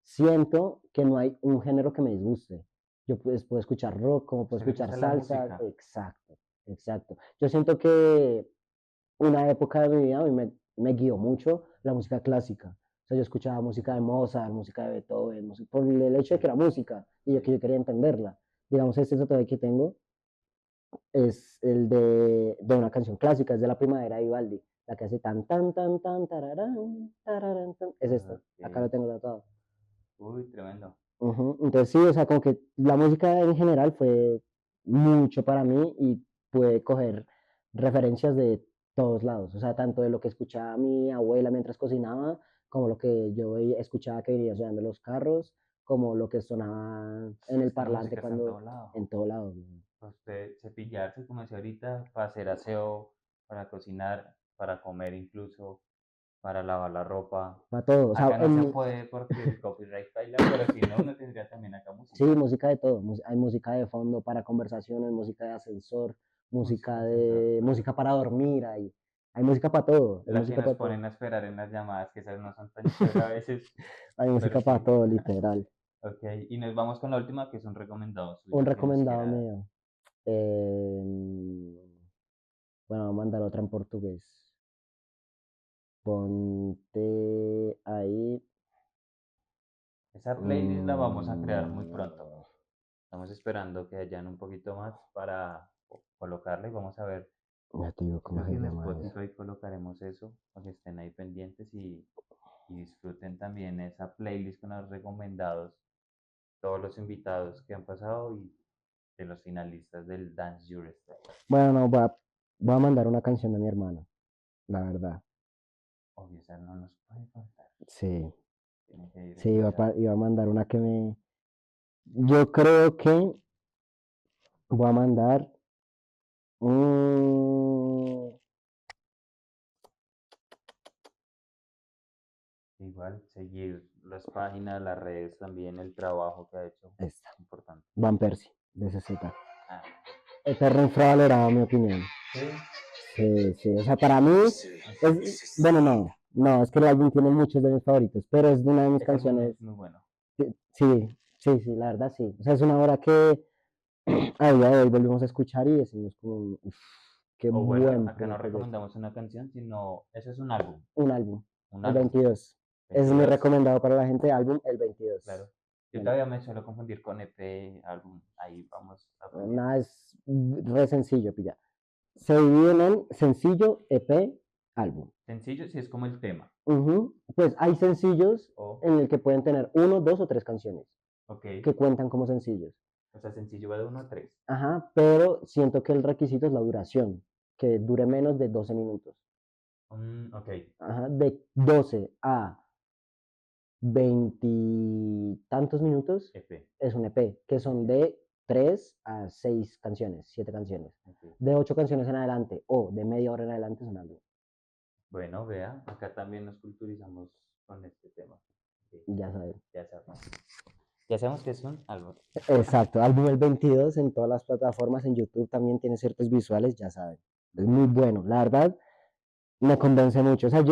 siento que no hay un género que me disguste. Yo pues, puedo escuchar rock, como ¿a puedo usted le escuchar gusta la salsa, música? exacto, exacto. Yo siento que una época de mi vida a mí me guió mucho la música clásica. O sea, yo escuchaba música de Mozart, música de Beethoven, por el hecho de que Sí, era música y de que sí. yo quería entenderla. Digamos, este tatuaje que tengo es el de una canción clásica, es de la primavera de Vivaldi, la que hace tan, tan, tan, tan, tararán, tararán, tan. Es esta, acá lo Ok. tengo tatuado. Uy, tremendo. Ujú. Entonces sí, o sea, como que la música en general fue mucho para mí y pude coger referencias de todos lados, o sea, tanto de lo que escuchaba mi abuela mientras cocinaba, como lo que yo escuchaba que venía sonando en los carros, como lo que sonaba en el Es que la parlante música está en cuando, todo lado. en todo lado. Para usted cepillarse, como decía ahorita, para hacer aseo, para cocinar, para comer incluso, para lavar la ropa. Para todo, o sea, Acá no se puede porque el copyright baila, pero si no, uno tendría también acá sí, música. música de todo, hay música de fondo para conversaciones, música de ascensor, Música sensor, claro. música para dormir, hay música para todo, hay La que música nos para todo. ponen a esperar en las llamadas, que esas no son tan chéveres a veces, Hay pero música para sí. todo, literal. Ok, y nos vamos con la última, que es un recomendado Un suyo que nos recomendado quiera dar. mío. eh, bueno, voy a mandar otra en portugués. Ponte ahí. Esa playlist la vamos a crear muy pronto. mm, Estamos esperando que hayan un poquito más para colocarla y vamos a ver. ya te digo Yo cómo creo que se en llama eso. Spotify colocaremos eso, para que estén ahí pendientes y disfruten también esa playlist con los recomendados, todos los invitados que han pasado y de los finalistas del Dance Jury Stage. Bueno, no, voy a mandar una canción de mi hermano, la verdad. Obvio, esa no nos puede faltar. Sí, Tiene que ir sí, escuchada. iba a mandar una que me... Yo creo que voy a mandar... mm, Igual, seguir las páginas, las redes, también el trabajo que ha hecho. esta, Importante. Van Persie, de CZ. Ah, Eterno infravalorado, en mi opinión. sí, Sí, sí, o sea, para mí bueno, no, es que el álbum tiene muchos de mis favoritos, pero es de una de mis ese álbum canciones, es muy bueno. sí, sí, sí, la verdad sí. O sea, es una obra que a día de hoy volvemos a escuchar y decimos como, "Uf, qué O bueno, buen acá no proyecto". recomendamos una canción, sino eso es un álbum. Un álbum, Un el álbum. 22. Es muy 22, recomendado para la gente, álbum el 22. claro. Yo Bueno, todavía me suelo confundir con EP, álbum. Ahí vamos aprendiendo. nada, es re sencillo, pilla. Se divide en sencillo, EP, álbum. Sencillo si es como el tema. Ujú. Pues hay sencillos O, en el que pueden tener uno, dos o tres canciones ok. que cuentan como sencillos. O sea, sencillo va de 1 a 3. Ajá, pero siento que el requisito es la duración, que dure menos de 12 minutos. Ok. Ajá, de 12 a veintitantos minutos, EP. es un EP, que son de 3 a 6 canciones, 7 canciones. Ok. De 8 canciones en adelante o de media hora en adelante es un álbum. Bueno, vea, acá también nos culturizamos con este tema. Ok, Ya saben. ya sabemos. Ya sabemos que es un álbum. Exacto, álbum el 22 en todas las plataformas, en YouTube también tiene ciertos visuales, ya saben. Es muy bueno, la verdad, me convence mucho. O sea,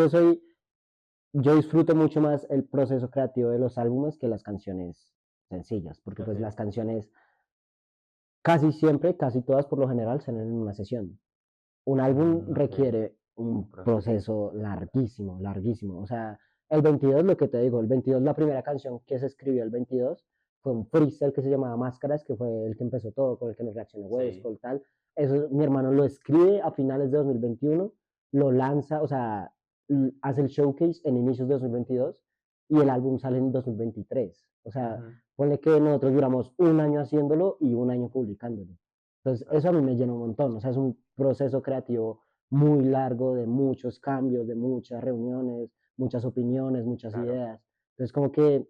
yo disfruto mucho más el proceso creativo de los álbumes que las canciones sencillas, porque pues Ok, las canciones casi siempre, casi todas por lo general, salen en una sesión. Un álbum ok, requiere un un proceso. proceso larguísimo, larguísimo. O sea, el 22, lo que te digo, el 22, la primera canción que se escribió el 22 fue un freestyle que se llamaba Máscaras, que fue el que empezó todo, con el que nos reaccionó Sí, Huesco y tal. Eso mi hermano lo escribe a finales de 2021, lo lanza, o sea, hace el showcase en inicios de 2022 y el álbum sale en 2023. O sea, ujú, ponle que nosotros duramos un año haciéndolo y un año publicándolo. Entonces, eso a mí me llena un montón. O sea, es un proceso creativo muy largo de muchos cambios, de muchas reuniones, muchas opiniones, muchas claro. ideas. Entonces, como que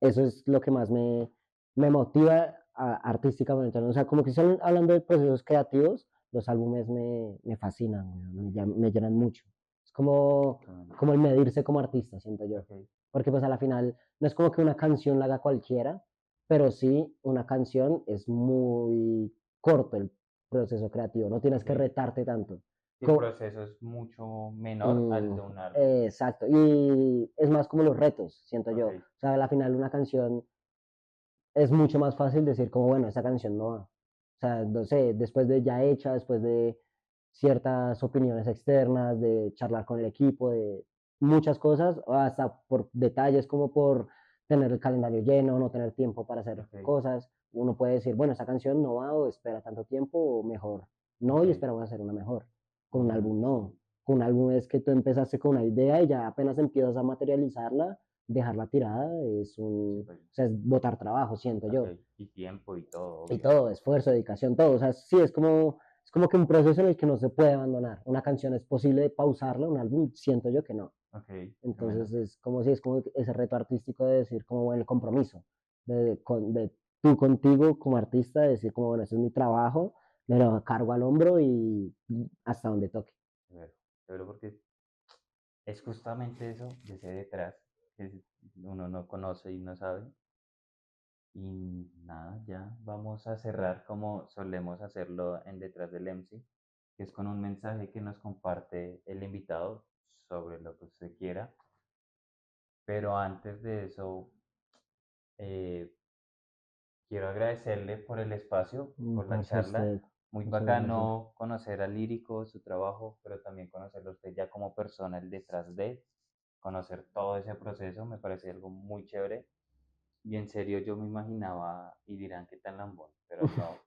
eso es lo que más me motiva artísticamente, ¿no? O sea, como que están hablando de procesos creativos, los álbumes me fascinan, me llenan mucho. Es como, Qué bueno. como el medirse como artista, siento yo. Ok, Porque pues a la final no es como que una canción la haga cualquiera, pero sí una canción es muy corto el proceso creativo, no tienes que ok. retarte tanto. El proceso es mucho menor al Mm, de un álbum. exacto, y es más como los retos, siento Ok, yo. O sea, a la final una canción es mucho más fácil decir como, bueno, esta canción no va. O sea, no sé, después de ya hecha, después de ciertas opiniones externas, de charlar con el equipo, de muchas cosas, o hasta por detalles como por tener el calendario lleno, no tener tiempo para hacer ok, cosas, uno puede decir, bueno, esta canción no va o espera tanto tiempo o mejor no ok. y esperamos hacer una mejor. Con un Ujú, álbum no. Con un álbum es que tú empezaste con una idea y ya apenas empiezas a materializarla, dejarla tirada súper. o sea, es botar trabajo, siento Ok, yo. y tiempo y todo, Y obvio. todo, esfuerzo, dedicación, todo. O sea, sí, es como que un proceso en el que no se puede abandonar. Una canción es posible pausarla, un álbum siento yo que no. Ok, qué Entonces bueno. es como si es como ese reto artístico de decir como bueno, el compromiso de tú contigo como artista, de decir como bueno, este es mi trabajo, me lo cargo al hombro y hasta donde toque. Severo, severo porque es justamente eso de ese detrás que uno no conoce y no sabe. Y nada, ya vamos a cerrar como solemos hacerlo en Detrás del MC, que es con un mensaje que nos comparte el invitado sobre lo que usted quiera. Pero antes de eso, eh, quiero agradecerle por el espacio, por la Parce, charla. usted, Muy muchas gracias. bacano conocer al lírico, su trabajo, pero también conocerlo a usted ya como persona, el detrás de, conocer todo ese proceso, me parece algo muy chévere. Y en serio yo me imaginaba, y dirán que tan lambón, pero no,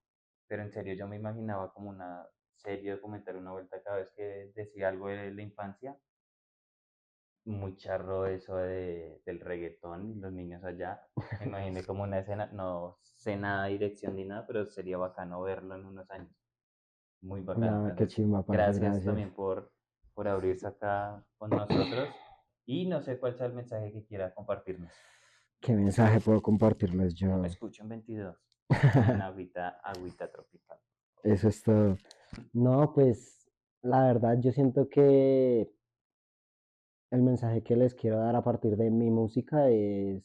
pero en serio yo me imaginaba como una serie documental, una vuelta cada vez que decía algo de la infancia, muy charro eso del reggaetón y los niños allá. Me imaginé como una escena, no sé nada de dirección ni nada, pero sería bacano verlo en unos años. Muy bacano. No, qué Entonces, chimba, parce, gracias gracias. también por abrirse acá con nosotros. Y no sé cuál sea el mensaje que quiera compartirnos. ¿Qué mensaje puedo compartirles yo? Escuchen 22. Tomen agüita, agüita tropical. Eso es todo. No, pues la verdad yo siento que el mensaje que les quiero dar a partir de mi música es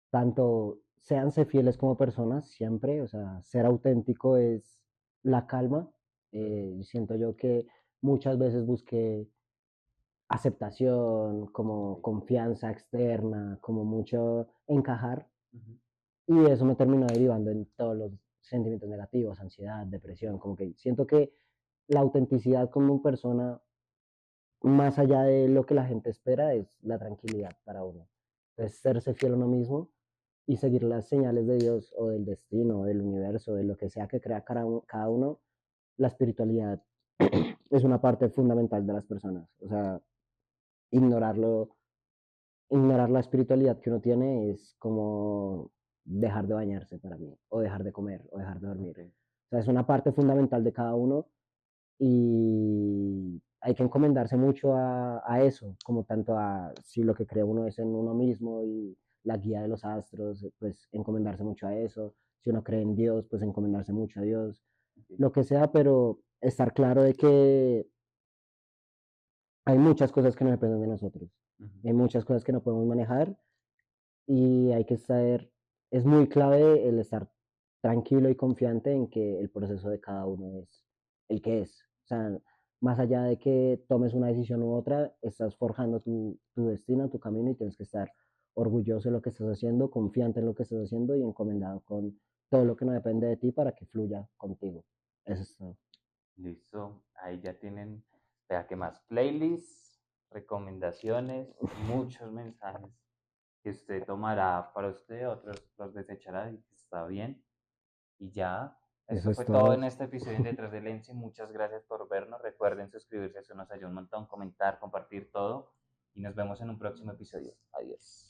tanto séanse fieles como personas siempre, o sea, ser auténtico es la calma. Ujú, Siento yo que muchas veces busqué aceptación, como ok, confianza externa, como mucho encajar. ujú, Y eso me terminó derivando en todos los sentimientos negativos, ansiedad, depresión, ok, como que siento que la autenticidad como persona, más allá de lo que la gente espera, es la tranquilidad para uno. Es serse fiel a uno mismo y seguir las señales de Dios o del destino, o del universo, de lo que sea que crea cada uno. La espiritualidad es una parte fundamental de las personas. O sea, ignorarlo, ignorar la espiritualidad que uno tiene es como dejar de bañarse para mí, o dejar de comer, o dejar de dormir. ok, O sea, es una parte fundamental de cada uno y hay que encomendarse mucho a eso, como tanto a si lo que cree uno es en uno mismo y la guía de los astros, pues encomendarse mucho a eso. Si uno cree en Dios, pues encomendarse mucho a Dios. Ok. Lo que sea, pero estar claro de que hay muchas cosas que no dependen de nosotros. Ujú. Hay muchas cosas que no podemos manejar y hay que estar, es muy clave el estar tranquilo y confiante en que el proceso de cada uno es el que es. O sea, más allá de que tomes una decisión u otra, estás forjando tu destino, tu camino y tienes que estar orgulloso de lo que estás haciendo, confiante en lo que estás haciendo y encomendado con todo lo que no depende de ti para que fluya contigo. Eso es todo. Listo, ahí ya tienen, vea que más playlists, recomendaciones, muchos mensajes que usted tomará para usted, otros los desechará y está bien. Y ya, Eso eso es fue todo todo. en este episodio en Detrás del Lens y muchas gracias por vernos. Recuerden suscribirse, eso nos ayuda un montón, comentar, compartir todo y nos vemos en un próximo episodio. Adiós.